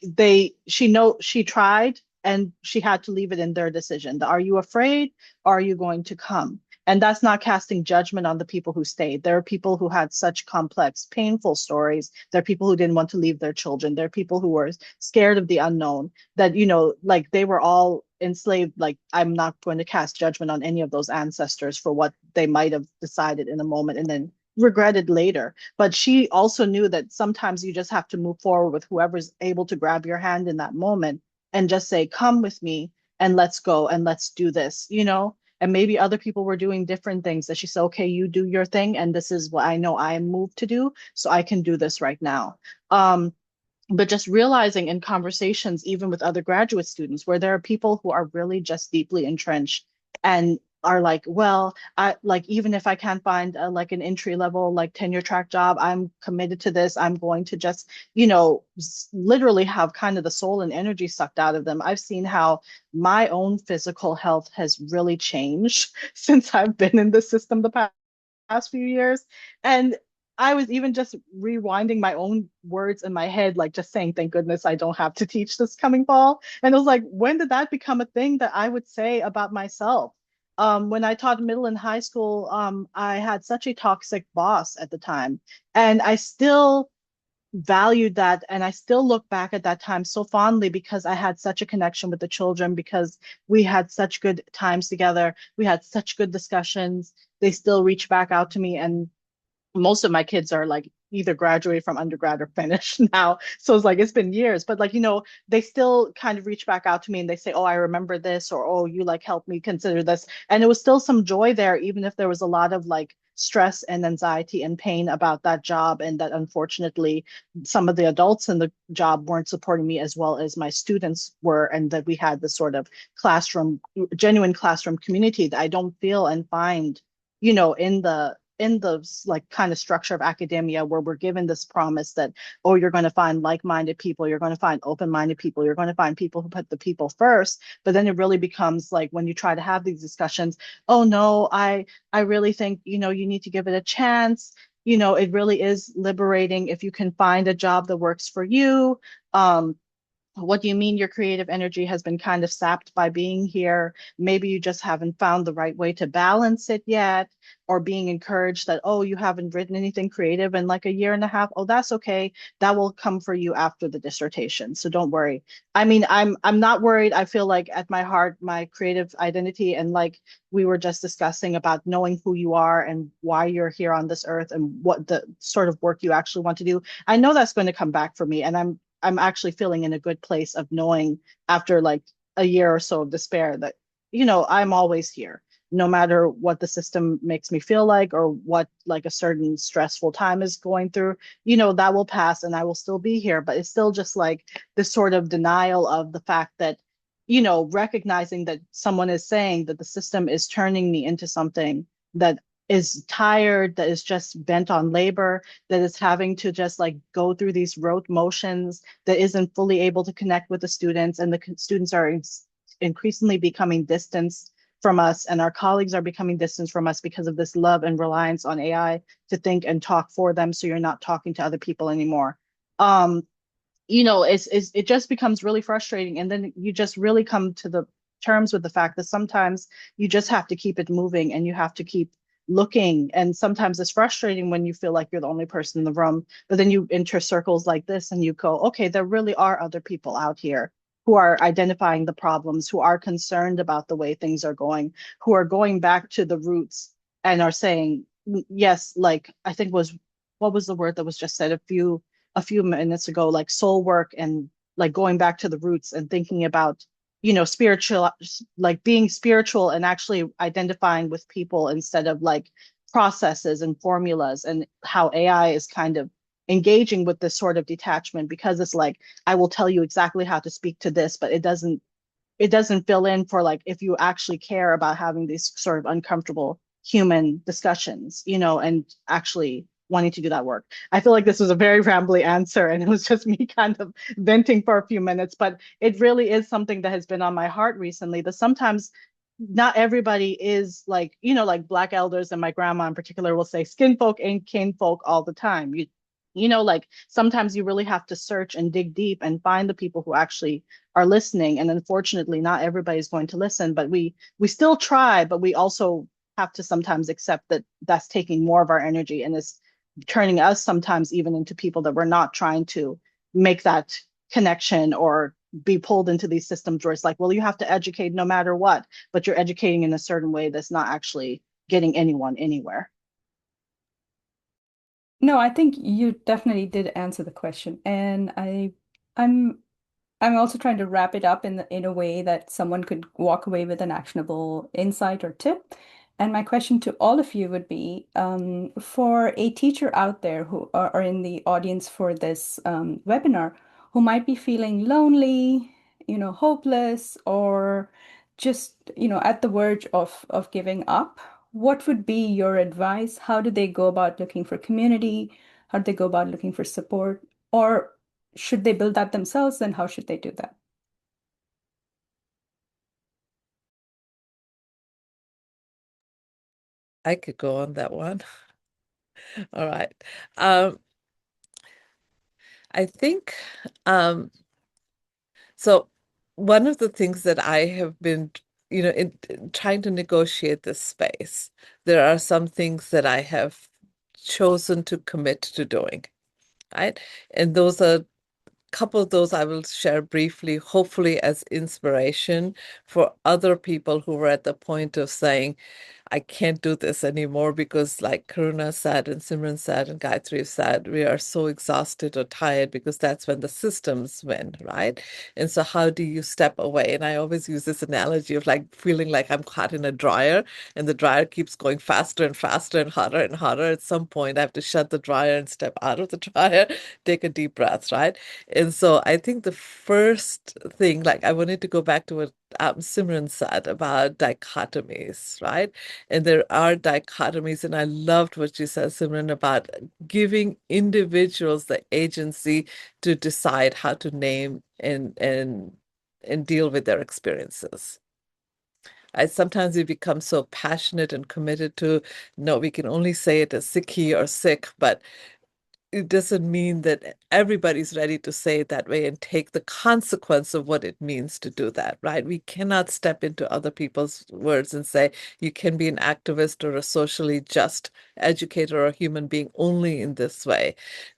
she tried, and she had to leave it in their decision. Are you afraid, or are you going to come? And that's not casting judgment on the people who stayed. There are people who had such complex, painful stories. There are people who didn't want to leave their children. There are people who were scared of the unknown, that, you know, like they were all enslaved. Like, I'm not going to cast judgment on any of those ancestors for what they might have decided in a moment and then regretted later. But she also knew that sometimes you just have to move forward with whoever's able to grab your hand in that moment and just say, come with me and let's go and let's do this, you know? And maybe other people were doing different things, that she said, okay, you do your thing, and this is what I know I am moved to do, so I can do this right now. But just realizing in conversations, even with other graduate students, where there are people who are really just deeply entrenched and are like, well, I like, even if I can't find like an entry level, like tenure track job, I'm committed to this. I'm going to just, you know, literally have kind of the soul and energy sucked out of them. I've seen how my own physical health has really changed since I've been in the system the past few years. And I was even just rewinding my own words in my head, like just saying, thank goodness I don't have to teach this coming fall. And it was like, when did that become a thing that I would say about myself? When I taught middle and high school, I had such a toxic boss at the time, and I still valued that, and I still look back at that time so fondly, because I had such a connection with the children, because we had such good times together, we had such good discussions. They still reach back out to me, and most of my kids are like either graduated from undergrad or finished now. So it's like, it's been years, but like, you know, they still kind of reach back out to me and they say, oh, I remember this, or, oh, you like helped me consider this. And it was still some joy there, even if there was a lot of like stress and anxiety and pain about that job. And that unfortunately, some of the adults in the job weren't supporting me as well as my students were. And that we had this sort of genuine classroom community that I don't feel and find, you know, in the like kind of structure of academia, where we're given this promise that, oh, you're going to find like-minded people, you're going to find open-minded people, you're going to find people who put the people first. But then it really becomes like, when you try to have these discussions, oh no, I really think, you know, you need to give it a chance. You know, it really is liberating if you can find a job that works for you. What do you mean your creative energy has been kind of sapped by being here? Maybe you just haven't found the right way to balance it yet, or being encouraged that, oh, you haven't written anything creative in like a year and a half. Oh, that's okay. That will come for you after the dissertation. So don't worry. I mean, I'm not worried. I feel like at my heart, my creative identity, and like we were just discussing about knowing who you are and why you're here on this earth and what the sort of work you actually want to do. I know that's going to come back for me. And I'm actually feeling in a good place of knowing, after like a year or so of despair, that, you know, I'm always here, no matter what the system makes me feel like, or what like a certain stressful time is going through, you know, that will pass and I will still be here. But it's still just like this sort of denial of the fact that, you know, recognizing that someone is saying that the system is turning me into something that is tired, that is just bent on labor, that is having to just like go through these rote motions, that isn't fully able to connect with the students, and the students are increasingly becoming distant from us, and our colleagues are becoming distant from us because of this love and reliance on AI to think and talk for them, so you're not talking to other people anymore. it just becomes really frustrating. And then you just really come to the terms with the fact that sometimes you just have to keep it moving and you have to keep looking. And sometimes it's frustrating when you feel like you're the only person in the room, but then you enter circles like this and you go, okay, there really are other people out here who are identifying the problems, who are concerned about the way things are going, who are going back to the roots and are saying, yes, like I think what was the word that was just said a few minutes ago, like soul work and like going back to the roots and thinking about, spiritual, like being spiritual and actually identifying with people instead of like processes and formulas, and how AI is kind of engaging with this sort of detachment because it's like, I will tell you exactly how to speak to this, but it doesn't fill in for like if you actually care about having these sort of uncomfortable human discussions, and actually wanting to do that work. I feel like this was a very rambly answer and it was just me kind of venting for a few minutes, but it really is something that has been on my heart recently, that sometimes not everybody is like, like Black elders and my grandma in particular will say skin folk ain't kin folk all the time. Like sometimes you really have to search and dig deep and find the people who actually are listening. And unfortunately, not everybody's going to listen, but we still try, but we also have to sometimes accept that that's taking more of our energy and is turning us sometimes even into people that we're not trying to make that connection or be pulled into these systems where it's like, well, you have to educate no matter what, but you're educating in a certain way that's not actually getting anyone anywhere. No, I think you definitely did answer the question, and I'm also trying to wrap it up in a way that someone could walk away with an actionable insight or tip. And my question to all of you would be, for a teacher out there who are in the audience for this webinar, who might be feeling lonely, hopeless, or just, at the verge of giving up, what would be your advice? How do they go about looking for community? How do they go about looking for support? Or should they build that themselves, and how should they do that? I could go on that one. All right. I think so. One of the things that I have been, in trying to negotiate this space, there are some things that I have chosen to commit to doing, right? And those are couple of those I will share briefly, hopefully as inspiration for other people who were at the point of saying, I can't do this anymore, because like Karuna said and Simran said and Gayatri said, we are so exhausted or tired because that's when the systems win, right? And so how do you step away? And I always use this analogy of like feeling like I'm caught in a dryer and the dryer keeps going faster and faster and hotter and hotter. At some point, I have to shut the dryer and step out of the dryer, take a deep breath, right? And so I think the first thing, like I wanted to go back to what Simran said about dichotomies, right? And there are dichotomies, and I loved what you said, Simran, about giving individuals the agency to decide how to name and deal with their experiences. Sometimes we become so passionate and committed to, no, we can only say it as sicky or sick, but it doesn't mean that everybody's ready to say it that way and take the consequence of what it means to do that, right? We cannot step into other people's words and say, you can be an activist or a socially just educator or human being only in this way.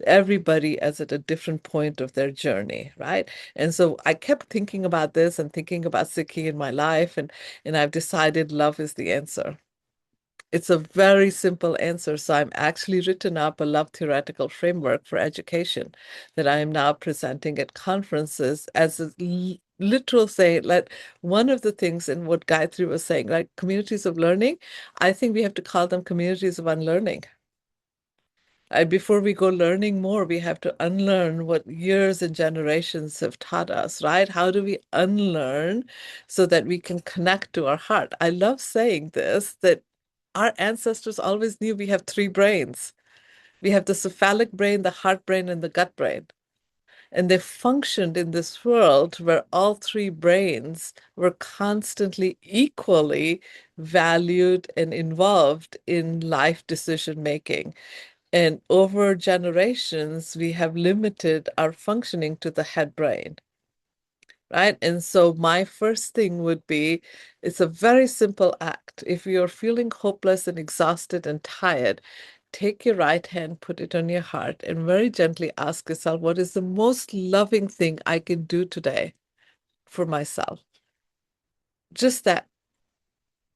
Everybody is at a different point of their journey, right? And so I kept thinking about this and thinking about Sikhi in my life, and I've decided love is the answer. It's a very simple answer. So I'm actually written up a love theoretical framework for education that I am now presenting at conferences as a literal say, like one of the things in what Gayatri was saying, like communities of learning, I think we have to call them communities of unlearning. Before we go learning more, we have to unlearn what years and generations have taught us, right? How do we unlearn so that we can connect to our heart? I love saying this, that our ancestors always knew we have three brains. We have the cephalic brain, the heart brain, and the gut brain. And they functioned in this world where all three brains were constantly equally valued and involved in life decision making. And over generations, we have limited our functioning to the head brain, right? And so my first thing would be, it's a very simple act. If you're feeling hopeless and exhausted and tired, take your right hand, put it on your heart, and very gently ask yourself, what is the most loving thing I can do today for myself? Just that.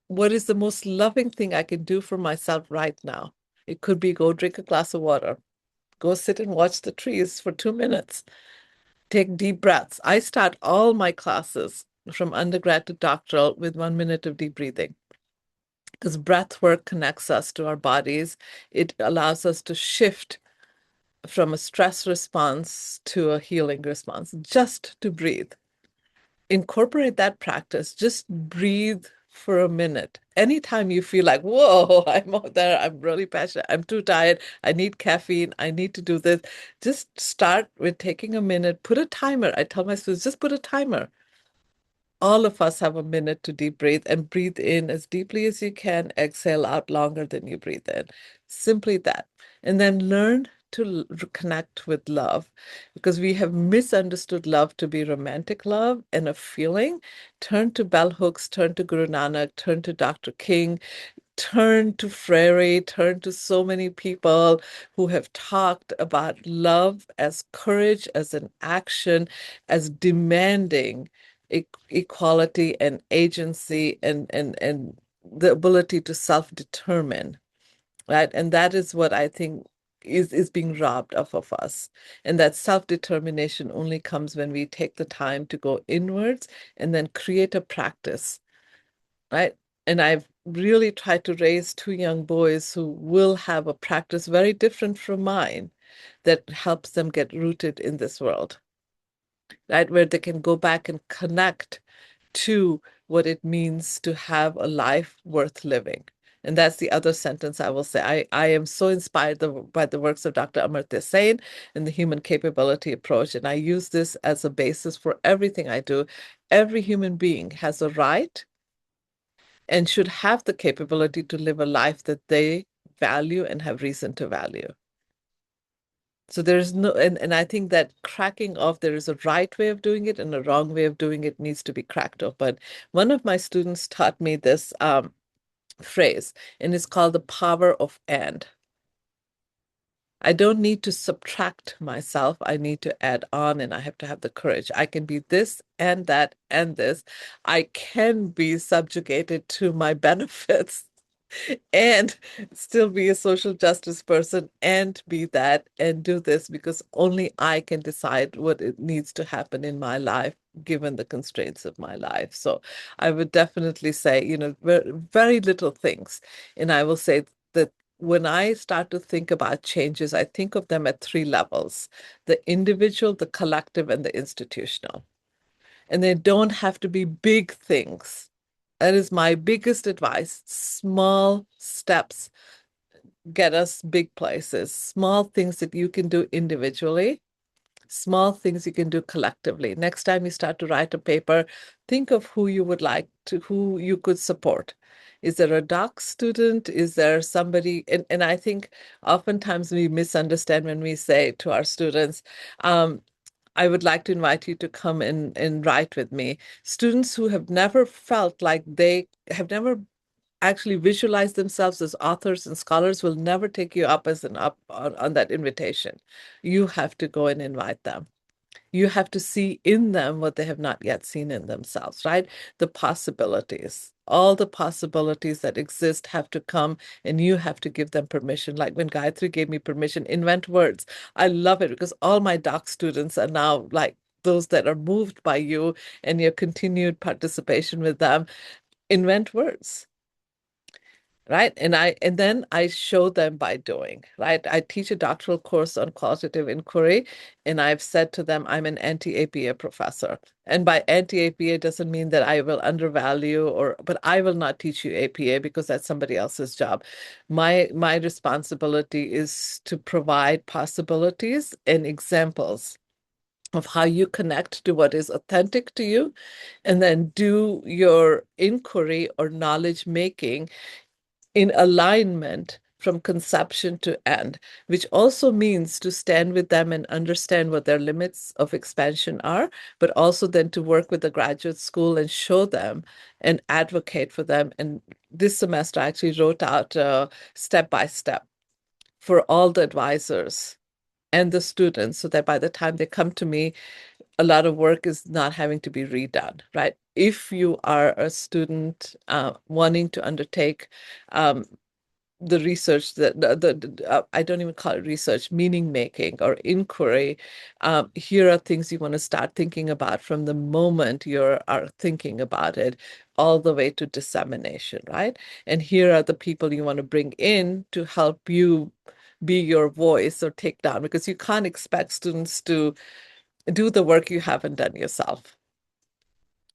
What is the most loving thing I can do for myself right now? It could be go drink a glass of water, go sit and watch the trees for 2 minutes, take deep breaths. I start all my classes from undergrad to doctoral with 1 minute of deep breathing, because breath work connects us to our bodies. It allows us to shift from a stress response to a healing response, just to breathe. Incorporate that practice. Just breathe for a minute. Anytime you feel like, whoa, I'm out there, I'm really passionate, I'm too tired, I need caffeine, I need to do this, just start with taking a minute, put a timer. I tell my students, just put a timer. All of us have a minute to deep breathe, and breathe in as deeply as you can, exhale out longer than you breathe in. Simply that. And then learn to connect with love, because we have misunderstood love to be romantic love and a feeling. Turn to bell hooks, turn to Guru Nanak, turn to Dr. King, turn to Freire, turn to so many people who have talked about love as courage, as an action, as demanding equality and agency and the ability to self-determine, right? And that is what I think is being robbed of us. And that self-determination only comes when we take the time to go inwards and then create a practice, right? And I've really tried to raise two young boys who will have a practice very different from mine that helps them get rooted in this world, right? Where they can go back and connect to what it means to have a life worth living. And that's the other sentence I will say. I am so inspired by the works of Dr. Amartya Sen and the human capability approach. And I use this as a basis for everything I do. Every human being has a right and should have the capability to live a life that they value and have reason to value. So there's no, and I think that cracking off, there is a right way of doing it and a wrong way of doing it needs to be cracked off. But one of my students taught me this phrase, and it's called the power of and. I don't need to subtract myself. I need to add on, and I have to have the courage. I can be this and that and this. I can be subjugated to my benefits and still be a social justice person and be that and do this, because only I can decide what it needs to happen in my life given the constraints of my life. So I would definitely say, very little things. And I will say that when I start to think about changes, I think of them at 3 levels: the individual, the collective, and the institutional. And they don't have to be big things. That is my biggest advice. Small steps get us big places. Small things that you can do individually, small things you can do collectively. Next time you start to write a paper, think of who you would like to, who you could support. Is there a doc student? Is there somebody? And I think oftentimes we misunderstand when we say to our students, I would like to invite you to come and write with me. Students who have never felt like they have never actually visualized themselves as authors and scholars will never take you up on that invitation. You have to go and invite them. You have to see in them what they have not yet seen in themselves, right? The possibilities, all the possibilities that exist have to come, and you have to give them permission. Like when Gayatri gave me permission, invent words. I love it because all my doc students are now like those that are moved by you and your continued participation with them. Invent words. Right. And then I show them by doing, right? I teach a doctoral course on qualitative inquiry, and I've said to them, I'm an anti-APA professor. And by anti-APA doesn't mean that I will undervalue but I will not teach you APA because that's somebody else's job. My responsibility is to provide possibilities and examples of how you connect to what is authentic to you, and then do your inquiry or knowledge making in alignment from conception to end, which also means to stand with them and understand what their limits of expansion are, but also then to work with the graduate school and show them and advocate for them. And this semester I actually wrote out step by step for all the advisors and the students, so that by the time they come to me, a lot of work is not having to be redone, right? If you are a student wanting to undertake the research, I don't even call it research, meaning making or inquiry, here are things you want to start thinking about from the moment you are thinking about it all the way to dissemination, right? And here are the people you want to bring in to help you be your voice or take down, because you can't expect students to do the work you haven't done yourself,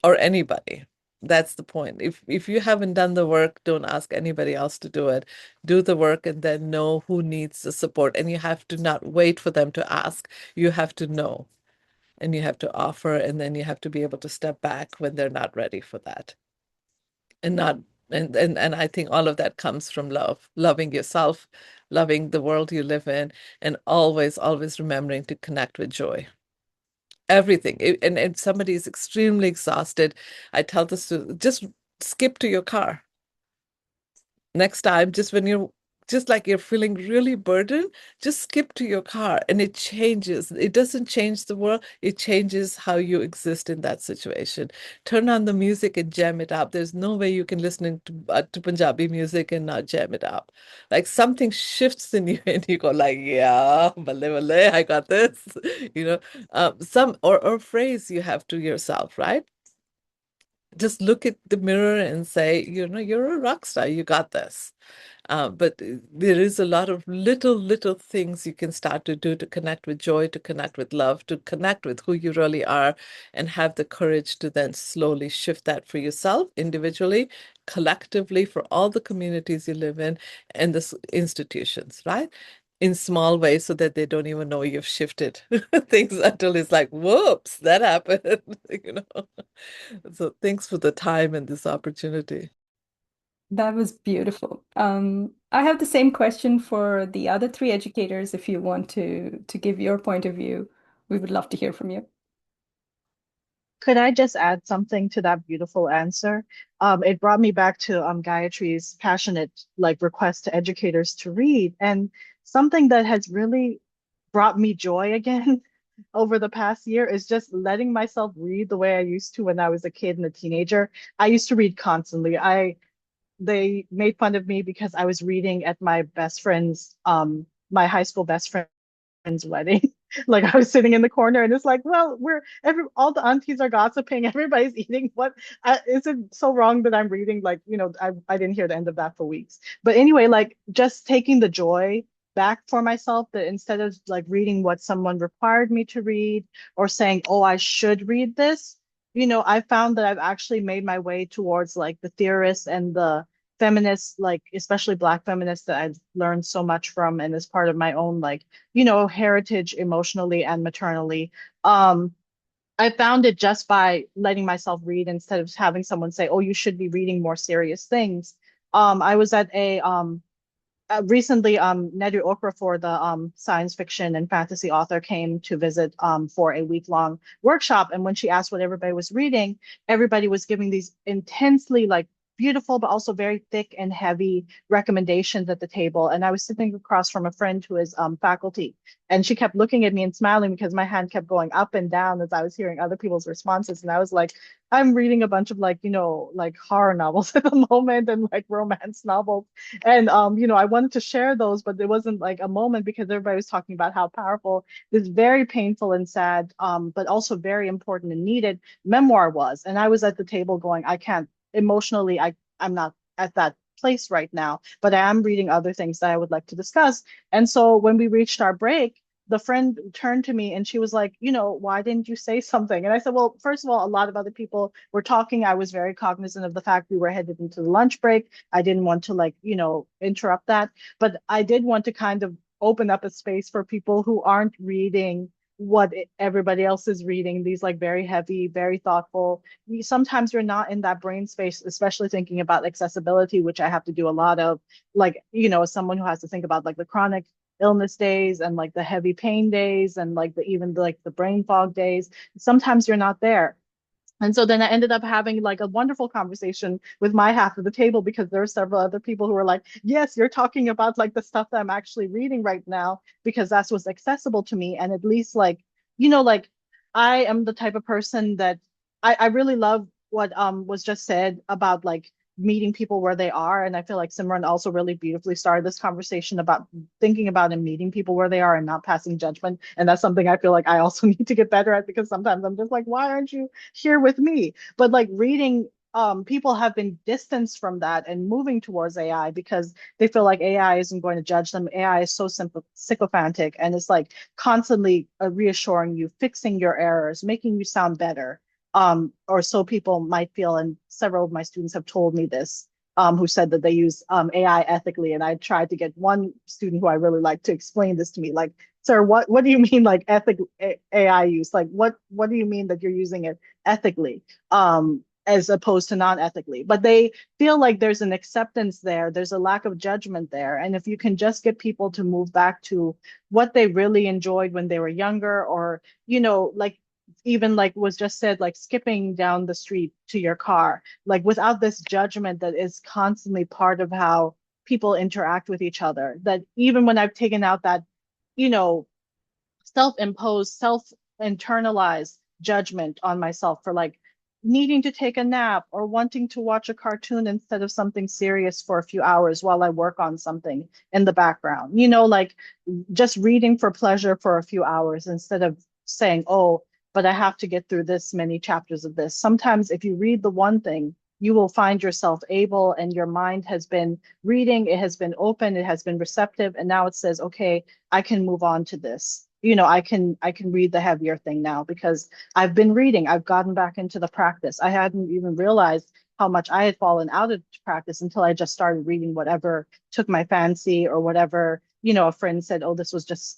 or anybody. That's the point. If you haven't done the work, don't ask anybody else to do it. Do the work and then know who needs the support. And you have to not wait for them to ask. You have to know, and you have to offer, and then you have to be able to step back when they're not ready for that. And not and I think all of that comes from love, loving yourself, loving the world you live in, and always, always remembering to connect with joy. Everything. And if somebody is extremely exhausted, I tell the student, just skip to your car. Next time, just when you're just like you're feeling really burdened, just skip to your car, and it changes. It doesn't change the world. It changes how you exist in that situation. Turn on the music and jam it up. There's no way you can listen to Punjabi music and not jam it up. Like something shifts in you and you go like, yeah, balle balle, I got this. You know, some or phrase you have to yourself, right? Just look at the mirror and say, you know, you're a rock star. You got this. But there is a lot of little things you can start to do to connect with joy, to connect with love, to connect with who you really are, and have the courage to then slowly shift that for yourself individually, collectively, for all the communities you live in, and the institutions, right? In small ways, so that they don't even know you've shifted things until it's like, whoops, that happened, you know. So thanks for the time and this opportunity. That was beautiful. I have the same question for the other three educators. If you want to give your point of view, we would love to hear from you. Could I just add something to that beautiful answer? It brought me back to Gayatri's passionate request to educators to read, and something that has really brought me joy again over the past year is just letting myself read the way I used to when I was a kid and a teenager. I used to read constantly. They made fun of me because I was reading at my best friend's my high school best friend's wedding. Like I was sitting in the corner and it's like, well, all the aunties are gossiping, everybody's eating. What is it so wrong that I'm reading? Like, you know, I didn't hear the end of that for weeks. But anyway, like just taking the joy back for myself, that instead of like reading what someone required me to read or saying, oh, I should read this, you know, I found that I've actually made my way towards like the theorists and the feminists, like especially Black feminists that I've learned so much from and as part of my own like, you know, heritage emotionally and maternally. I found it just by letting myself read instead of having someone say, oh, you should be reading more serious things. I was at a recently, Nedry Okafor, the science fiction and fantasy author, came to visit for a week-long workshop. And when she asked what everybody was reading, everybody was giving these intensely like beautiful, but also very thick and heavy recommendations at the table. And I was sitting across from a friend who is faculty, and she kept looking at me and smiling because my hand kept going up and down as I was hearing other people's responses. And I was like, I'm reading a bunch of like, you know, like horror novels at the moment and like romance novels. And you know, I wanted to share those, but there wasn't like a moment because everybody was talking about how powerful this very painful and sad, but also very important and needed memoir was. And I was at the table going, I can't emotionally, I'm not at that place right now, but I am reading other things that I would like to discuss. And so when we reached our break, the friend turned to me and she was like, you know, why didn't you say something? And I said, well, first of all, a lot of other people were talking. I was very cognizant of the fact we were headed into the lunch break. I didn't want to like, you know, interrupt that. But I did want to kind of open up a space for people who aren't reading what everybody else is reading, these like very heavy, very thoughtful. Sometimes you're not in that brain space, especially thinking about accessibility, which I have to do a lot of, like, as someone who has to think about like the chronic illness days and like the heavy pain days and like the brain fog days. Sometimes you're not there. And so then I ended up having like a wonderful conversation with my half of the table, because there are several other people who were like, yes, you're talking about like the stuff that I'm actually reading right now, because that's what's accessible to me. And at least like, like I am the type of person that I really love what was just said about like meeting people where they are. And I feel like Simran also really beautifully started this conversation about thinking about and meeting people where they are and not passing judgment. And that's something I feel like I also need to get better at, because sometimes I'm just like, why aren't you here with me? But like reading, people have been distanced from that and moving towards AI because they feel like AI isn't going to judge them. AI is so simple, sycophantic, and it's like constantly reassuring you, fixing your errors, making you sound better. Or so people might feel, and several of my students have told me this, who said that they use AI ethically. And I tried to get one student who I really like to explain this to me, like, sir, what do you mean like ethical AI use? Like, what do you mean that you're using it ethically, as opposed to non-ethically? But they feel like there's an acceptance there, there's a lack of judgment there. And if you can just get people to move back to what they really enjoyed when they were younger, or, like even like was just said, like skipping down the street to your car, like without this judgment that is constantly part of how people interact with each other. That even when I've taken out that, you know, self-imposed, self-internalized judgment on myself for like needing to take a nap or wanting to watch a cartoon instead of something serious for a few hours while I work on something in the background, like just reading for pleasure for a few hours instead of saying, oh, but I have to get through this many chapters of this. Sometimes if you read the one thing, you will find yourself able, and your mind has been reading, it has been open, it has been receptive, and now it says, okay, I can move on to this. I can read the heavier thing now because I've been reading. I've gotten back into the practice. I hadn't even realized how much I had fallen out of practice until I just started reading whatever took my fancy, or whatever, a friend said, oh,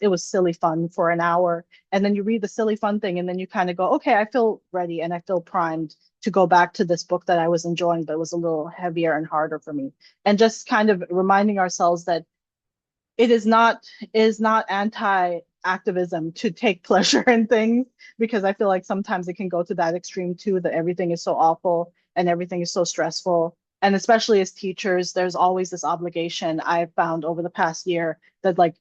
it was silly fun for an hour. And then you read the silly fun thing, and then you kind of go, okay, I feel ready and I feel primed to go back to this book that I was enjoying, but it was a little heavier and harder for me. And just kind of reminding ourselves that it is not anti-activism to take pleasure in things, because I feel like sometimes it can go to that extreme too, that everything is so awful and everything is so stressful. And especially as teachers, there's always this obligation I've found over the past year that like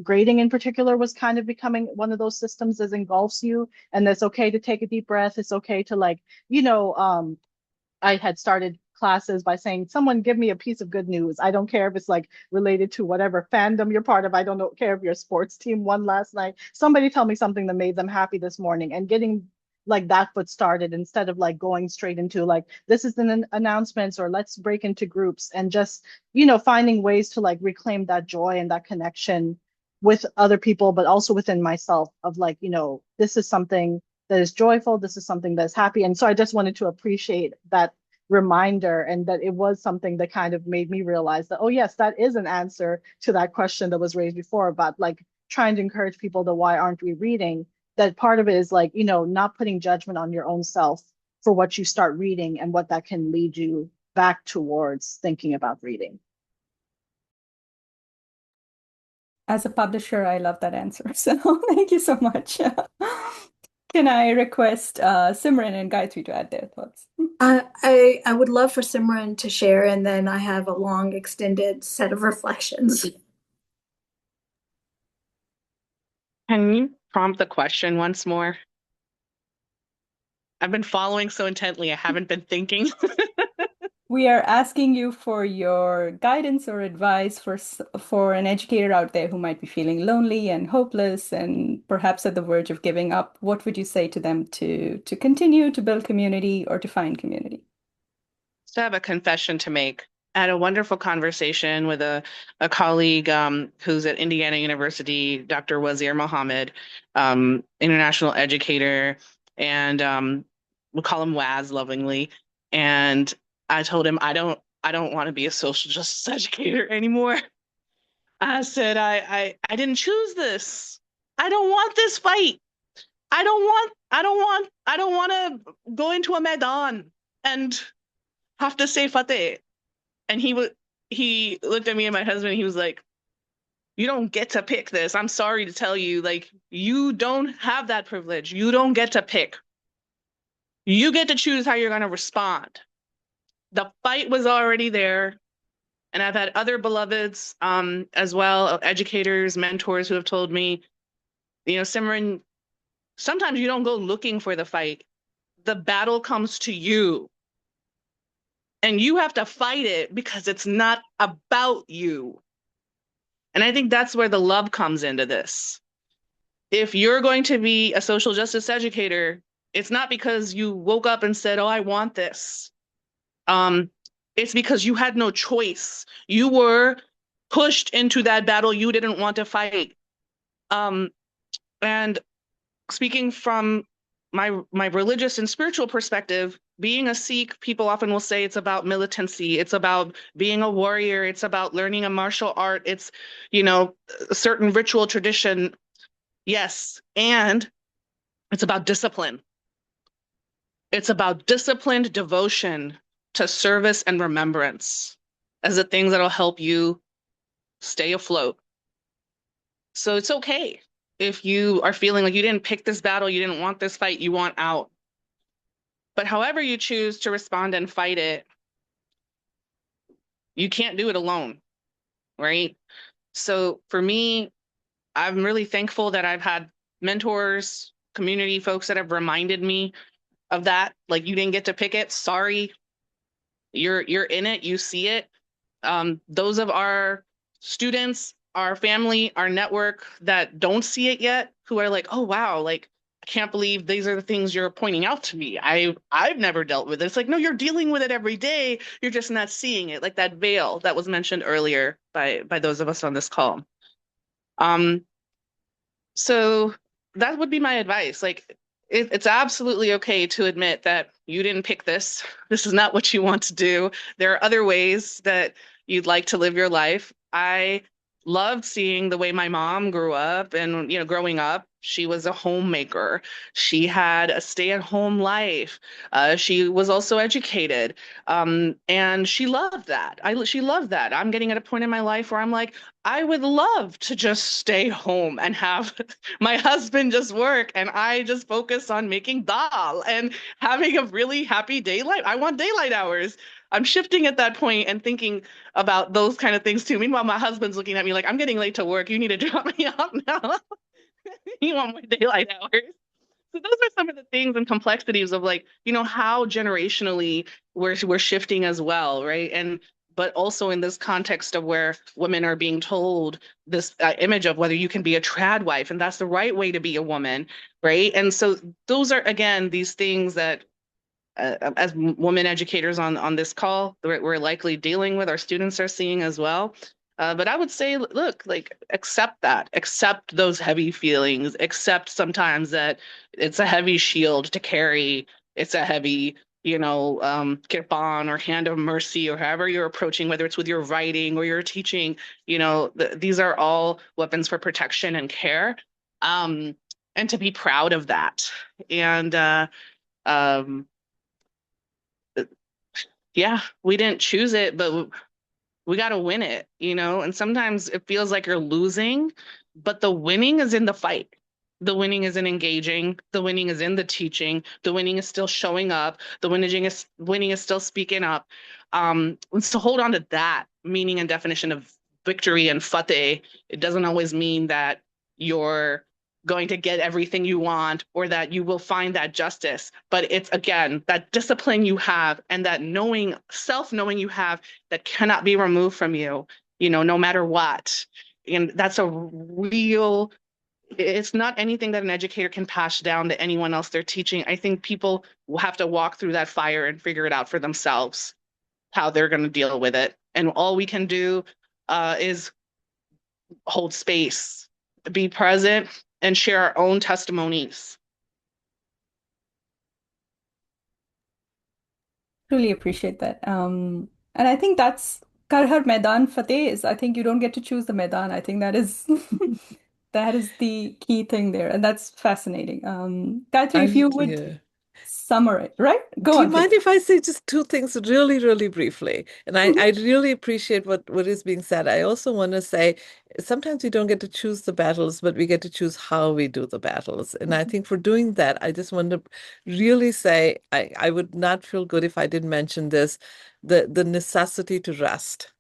grading in particular was kind of becoming one of those systems that engulfs you. And it's okay to take a deep breath. It's okay to like, I had started classes by saying, someone give me a piece of good news. I don't care if it's like related to whatever fandom you're part of. I don't care if your sports team won last night. Somebody tell me something that made them happy this morning, and getting like that foot started instead of like going straight into like, this is an announcements, or let's break into groups, and just, finding ways to like reclaim that joy and that connection with other people, but also within myself, of like, this is something that is joyful. This is something that's happy. And so I just wanted to appreciate that reminder, and that it was something that kind of made me realize that, oh yes, that is an answer to that question that was raised before about like trying to encourage people to why aren't we reading. That part of it is like, not putting judgment on your own self for what you start reading, and what that can lead you back towards thinking about reading. As a publisher, I love that answer. So thank you so much. Can I request Simran and Gayatri to add their thoughts? I would love for Simran to share, and then I have a long, extended set of reflections. Can you prompt the question once more? I've been following so intently, I haven't been thinking. We are asking you for your guidance or advice for an educator out there who might be feeling lonely and hopeless and perhaps at the verge of giving up. What would you say to them to continue to build community or to find community? So I have a confession to make. I had a wonderful conversation with a colleague who's at Indiana University, Dr. Wazir Mohammed, international educator, and we'll call him Waz lovingly. And I told him I don't want to be a social justice educator anymore. I said I didn't choose this. I don't want this fight. I don't want to go into a Maidan and have to say Fateh. And he looked at me and my husband, he was like, you don't get to pick this. I'm sorry to tell you, like, you don't have that privilege. You don't get to pick. You get to choose how you're going to respond. The fight was already there. And I've had other beloveds as well, educators, mentors who have told me, Simran, sometimes you don't go looking for the fight. The battle comes to you. And you have to fight it because it's not about you. And I think that's where the love comes into this. If you're going to be a social justice educator, it's not because you woke up and said, oh, I want this. It's because you had no choice. You were pushed into that battle you didn't want to fight. And speaking from my religious and spiritual perspective, being a Sikh, people often will say it's about militancy, it's about being a warrior, it's about learning a martial art, it's, a certain ritual tradition. Yes, and it's about discipline. It's about disciplined devotion to service and remembrance as the things that'll help you stay afloat. So it's okay if you are feeling like you didn't pick this battle, you didn't want this fight, you want out. But however you choose to respond and fight it, you can't do it alone, right? So for me, I'm really thankful that I've had mentors, community folks that have reminded me of that. Like, you didn't get to pick it. Sorry. You're in it, you see it. Those of our students, our family, our network that don't see it yet, who are like, oh wow, like, I can't believe these are the things you're pointing out to me. I've never dealt with it. It's like, no, you're dealing with it every day. You're just not seeing it. Like that veil that was mentioned earlier by those of us on this call. So that would be my advice. Like, it's absolutely okay to admit that you didn't pick this. This is not what you want to do. There are other ways that you'd like to live your life. I loved seeing the way my mom grew up, and growing up, she was a homemaker. She had a stay-at-home life. She was also educated, and she loved that. She loved that. I'm getting at a point in my life where I'm like, I would love to just stay home and have my husband just work and I just focus on making dal and having a really happy daylight. I want daylight hours. I'm shifting at that point and thinking about those kind of things too. Meanwhile, my husband's looking at me like, I'm getting late to work. You need to drop me off now. You want my daylight hours. So those are some of the things and complexities of, like, how generationally we're shifting as well, right? And but also in this context of where women are being told this image of whether you can be a trad wife and that's the right way to be a woman, right? And so those are, again, these things that as women educators on this call, we're likely dealing with, our students are seeing as well. But I would say, look, like, accept those heavy feelings, accept sometimes that it's a heavy shield to carry. It's a heavy, kirpan or hand of mercy, or however you're approaching, whether it's with your writing or your teaching, these are all weapons for protection and care. And to be proud of that. And yeah, we didn't choose it, but we got to win it, and sometimes it feels like you're losing, but the winning is in the fight. The winning is in engaging. The winning is in the teaching. The winning is still showing up. The winning is still speaking up. So hold on to that meaning and definition of victory and fateh. It doesn't always mean that you're going to get everything you want or that you will find that justice. But it's, again, that discipline you have and that knowing, self-knowing you have that cannot be removed from you, no matter what. And that's a real, it's not anything that an educator can pass down to anyone else they're teaching. I think people will have to walk through that fire and figure it out for themselves, how they're going to deal with it. And all we can do is hold space, be present, and share our own testimonies. Really appreciate that. And I think that's Kar Har Maidan Fateh is, I think you don't get to choose the Maidan. I think that is That is the key thing there, and that's fascinating. Gayatri, if you would Yeah. summarize, right? Go Do you on, please. mind if I say just two things really, really briefly? And I really appreciate what is being said. I also want to say sometimes we don't get to choose the battles, but we get to choose how we do the battles. And I think for doing that, I just want to really say I would not feel good if I didn't mention this, the necessity to rest.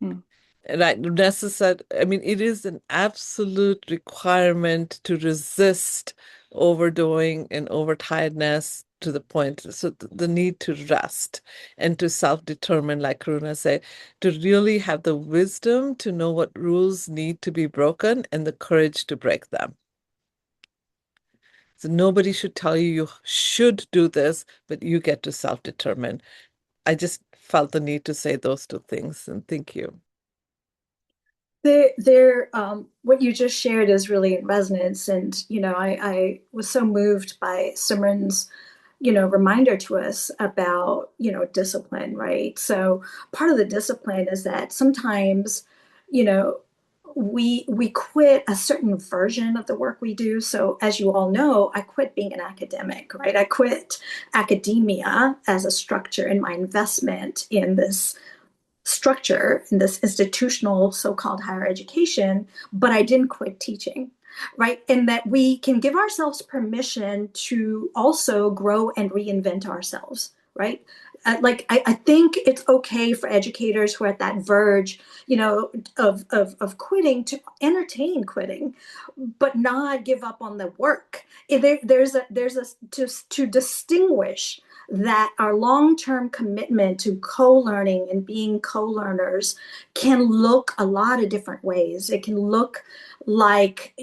Mm. Right, I mean, it is an absolute requirement to resist overdoing and overtiredness to the point. So the need to rest and to self-determine, like Karuna said, to really have the wisdom to know what rules need to be broken and the courage to break them. So nobody should tell you you should do this, but you get to self-determine. I just felt the need to say those two things, and thank you. What you just shared is really in resonance. And, I was so moved by Simran's, reminder to us about, discipline, right? So part of the discipline is that sometimes, we quit a certain version of the work we do. So as you all know, I quit being an academic, right? I quit academia as a structure and my investment in this structure in this institutional so-called higher education, but I didn't quit teaching, right? And that we can give ourselves permission to also grow and reinvent ourselves, right? I think it's okay for educators who are at that verge, of quitting to entertain quitting, but not give up on the work. There's a to distinguish that our long-term commitment to co-learning and being co-learners can look a lot of different ways. It can look like,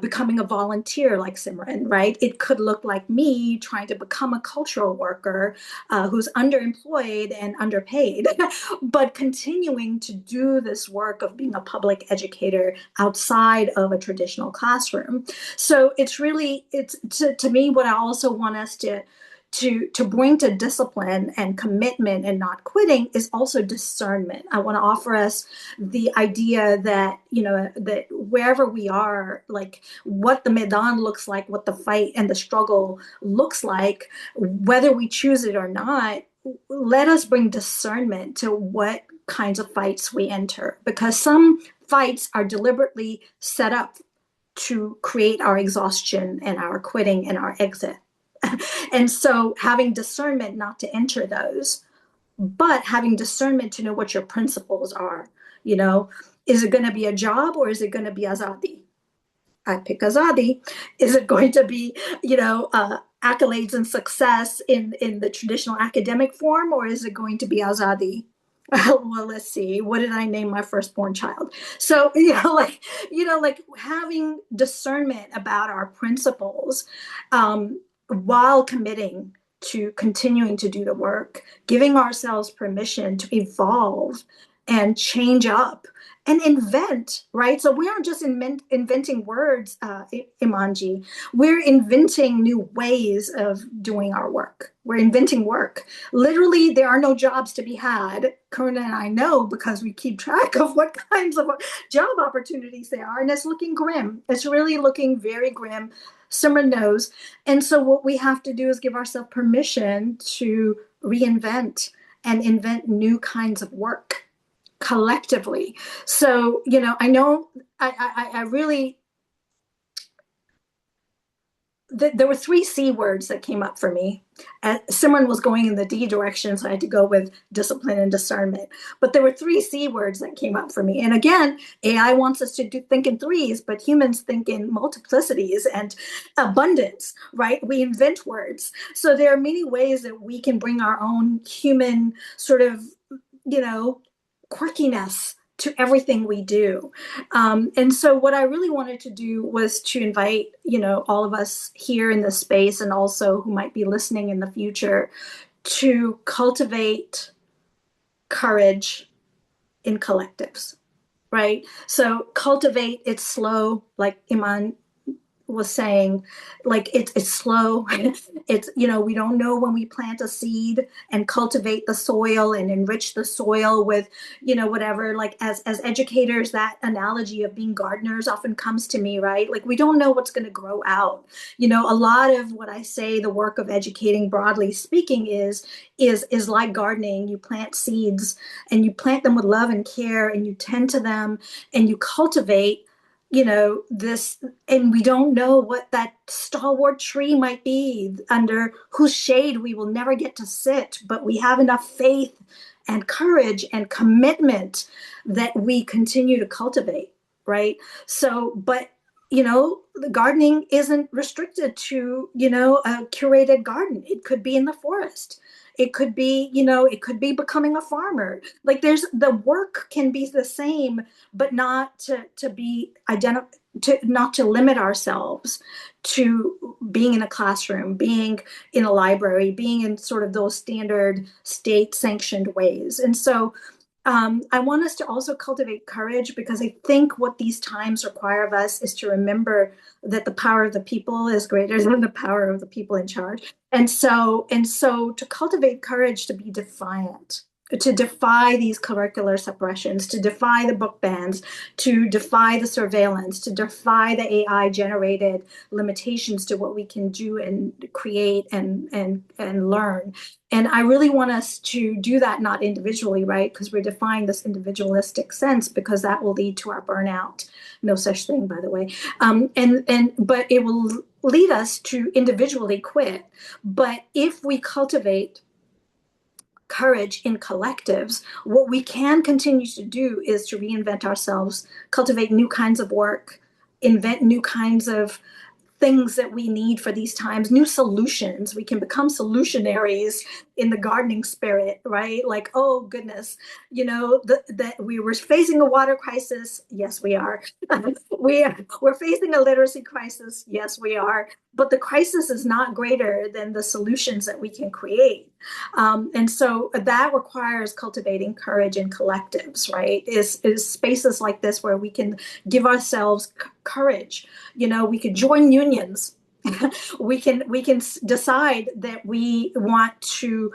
becoming a volunteer like Simran, right? It could look like me trying to become a cultural worker who's underemployed and underpaid, but continuing to do this work of being a public educator outside of a traditional classroom. So it's to me, what I also want us to bring to discipline and commitment and not quitting is also discernment. I want to offer us the idea that, that wherever we are, like what the Maidan looks like, what the fight and the struggle looks like, whether we choose it or not, let us bring discernment to what kinds of fights we enter, because some fights are deliberately set up to create our exhaustion and our quitting and our exit. And so having discernment not to enter those, but having discernment to know what your principles are. Is it going to be a job or is it going to be azadi? I pick azadi. Is it going to be, accolades and success in the traditional academic form, or is it going to be azadi? Well, let's see. What did I name my firstborn child? So, like having discernment about our principles, while committing to continuing to do the work, giving ourselves permission to evolve and change up and invent, right? So we aren't just inventing words, Imanji. We're inventing new ways of doing our work. We're inventing work. Literally, there are no jobs to be had. Karuna and I know because we keep track of what kinds of job opportunities there are, and it's looking grim. It's really looking very grim. Simran knows. And so what we have to do is give ourselves permission to reinvent and invent new kinds of work collectively. So, I know I really, there were 3 C words that came up for me. Simran was going in the D direction, so I had to go with discipline and discernment. But there were 3 C words that came up for me. And again, AI wants us to think in threes, but humans think in multiplicities and abundance, right? We invent words. So there are many ways that we can bring our own human sort of, quirkiness to everything we do. And so what I really wanted to do was to invite, all of us here in this space and also who might be listening in the future to cultivate courage in collectives, right? So cultivate, it's slow, like Iman was saying, like it's slow. It's, we don't know when we plant a seed and cultivate the soil and enrich the soil with, whatever. Like as educators, that analogy of being gardeners often comes to me, right? Like we don't know what's going to grow out. A lot of what I say, the work of educating, broadly speaking, is like gardening. You plant seeds and you plant them with love and care, and you tend to them and you cultivate this, and we don't know what that stalwart tree might be under whose shade we will never get to sit, but we have enough faith and courage and commitment that we continue to cultivate, right? So, but the gardening isn't restricted to a curated garden. It could be in the forest. It could be becoming a farmer. Like the work can be the same, but not to be not to limit ourselves to being in a classroom, being in a library, being in sort of those standard state sanctioned ways. And so I want us to also cultivate courage, because I think what these times require of us is to remember that the power of the people is greater than the power of the people in charge. And so to cultivate courage, to be defiant, to defy these curricular suppressions, to defy the book bans, to defy the surveillance, to defy the AI generated limitations to what we can do and create and learn. And I really want us to do that, not individually, right? Because we're defying this individualistic sense, because that will lead to our burnout. No such thing, by the way. But it will lead us to individually quit. But if we cultivate courage in collectives, what we can continue to do is to reinvent ourselves, cultivate new kinds of work, invent new kinds of things that we need for these times, new solutions. We can become solutionaries in the gardening spirit, right? Like, oh goodness, that we were facing a water crisis. Yes, we are. We're facing a literacy crisis. Yes, we are. But the crisis is not greater than the solutions that we can create. And so that requires cultivating courage in collectives, right? Is spaces like this where we can give ourselves courage. We could join unions. we can decide that we want to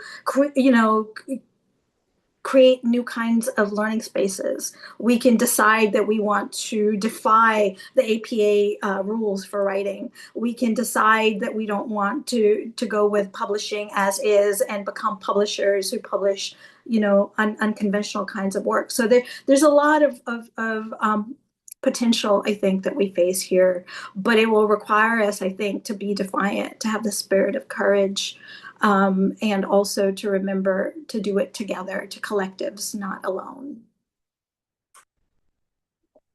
create new kinds of learning spaces. We can decide that we want to defy the APA rules for writing. We can decide that we don't want to go with publishing as is and become publishers who publish unconventional kinds of work. So there's a lot of potential, I think, that we face here, but it will require us, I think, to be defiant, to have the spirit of courage, and also to remember to do it together, to collectives, not alone.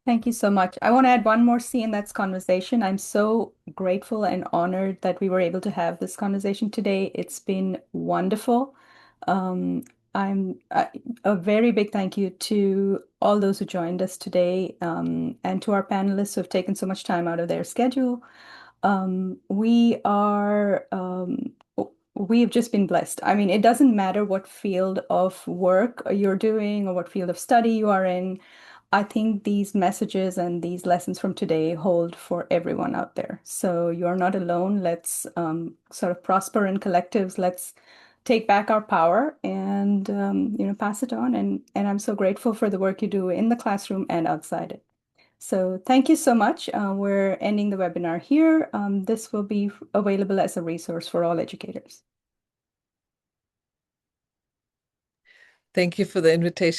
Thank you so much. I want to add one more C in that conversation. I'm so grateful and honored that we were able to have this conversation today. It's been wonderful. A very big thank you to all those who joined us today, and to our panelists who have taken so much time out of their schedule. We've just been blessed. I mean, it doesn't matter what field of work you're doing or what field of study you are in. I think these messages and these lessons from today hold for everyone out there. So you're not alone. Let's sort of prosper in collectives. Let's take back our power and pass it on. And I'm so grateful for the work you do in the classroom and outside it. So thank you so much. We're ending the webinar here. This will be available as a resource for all educators. Thank you for the invitation.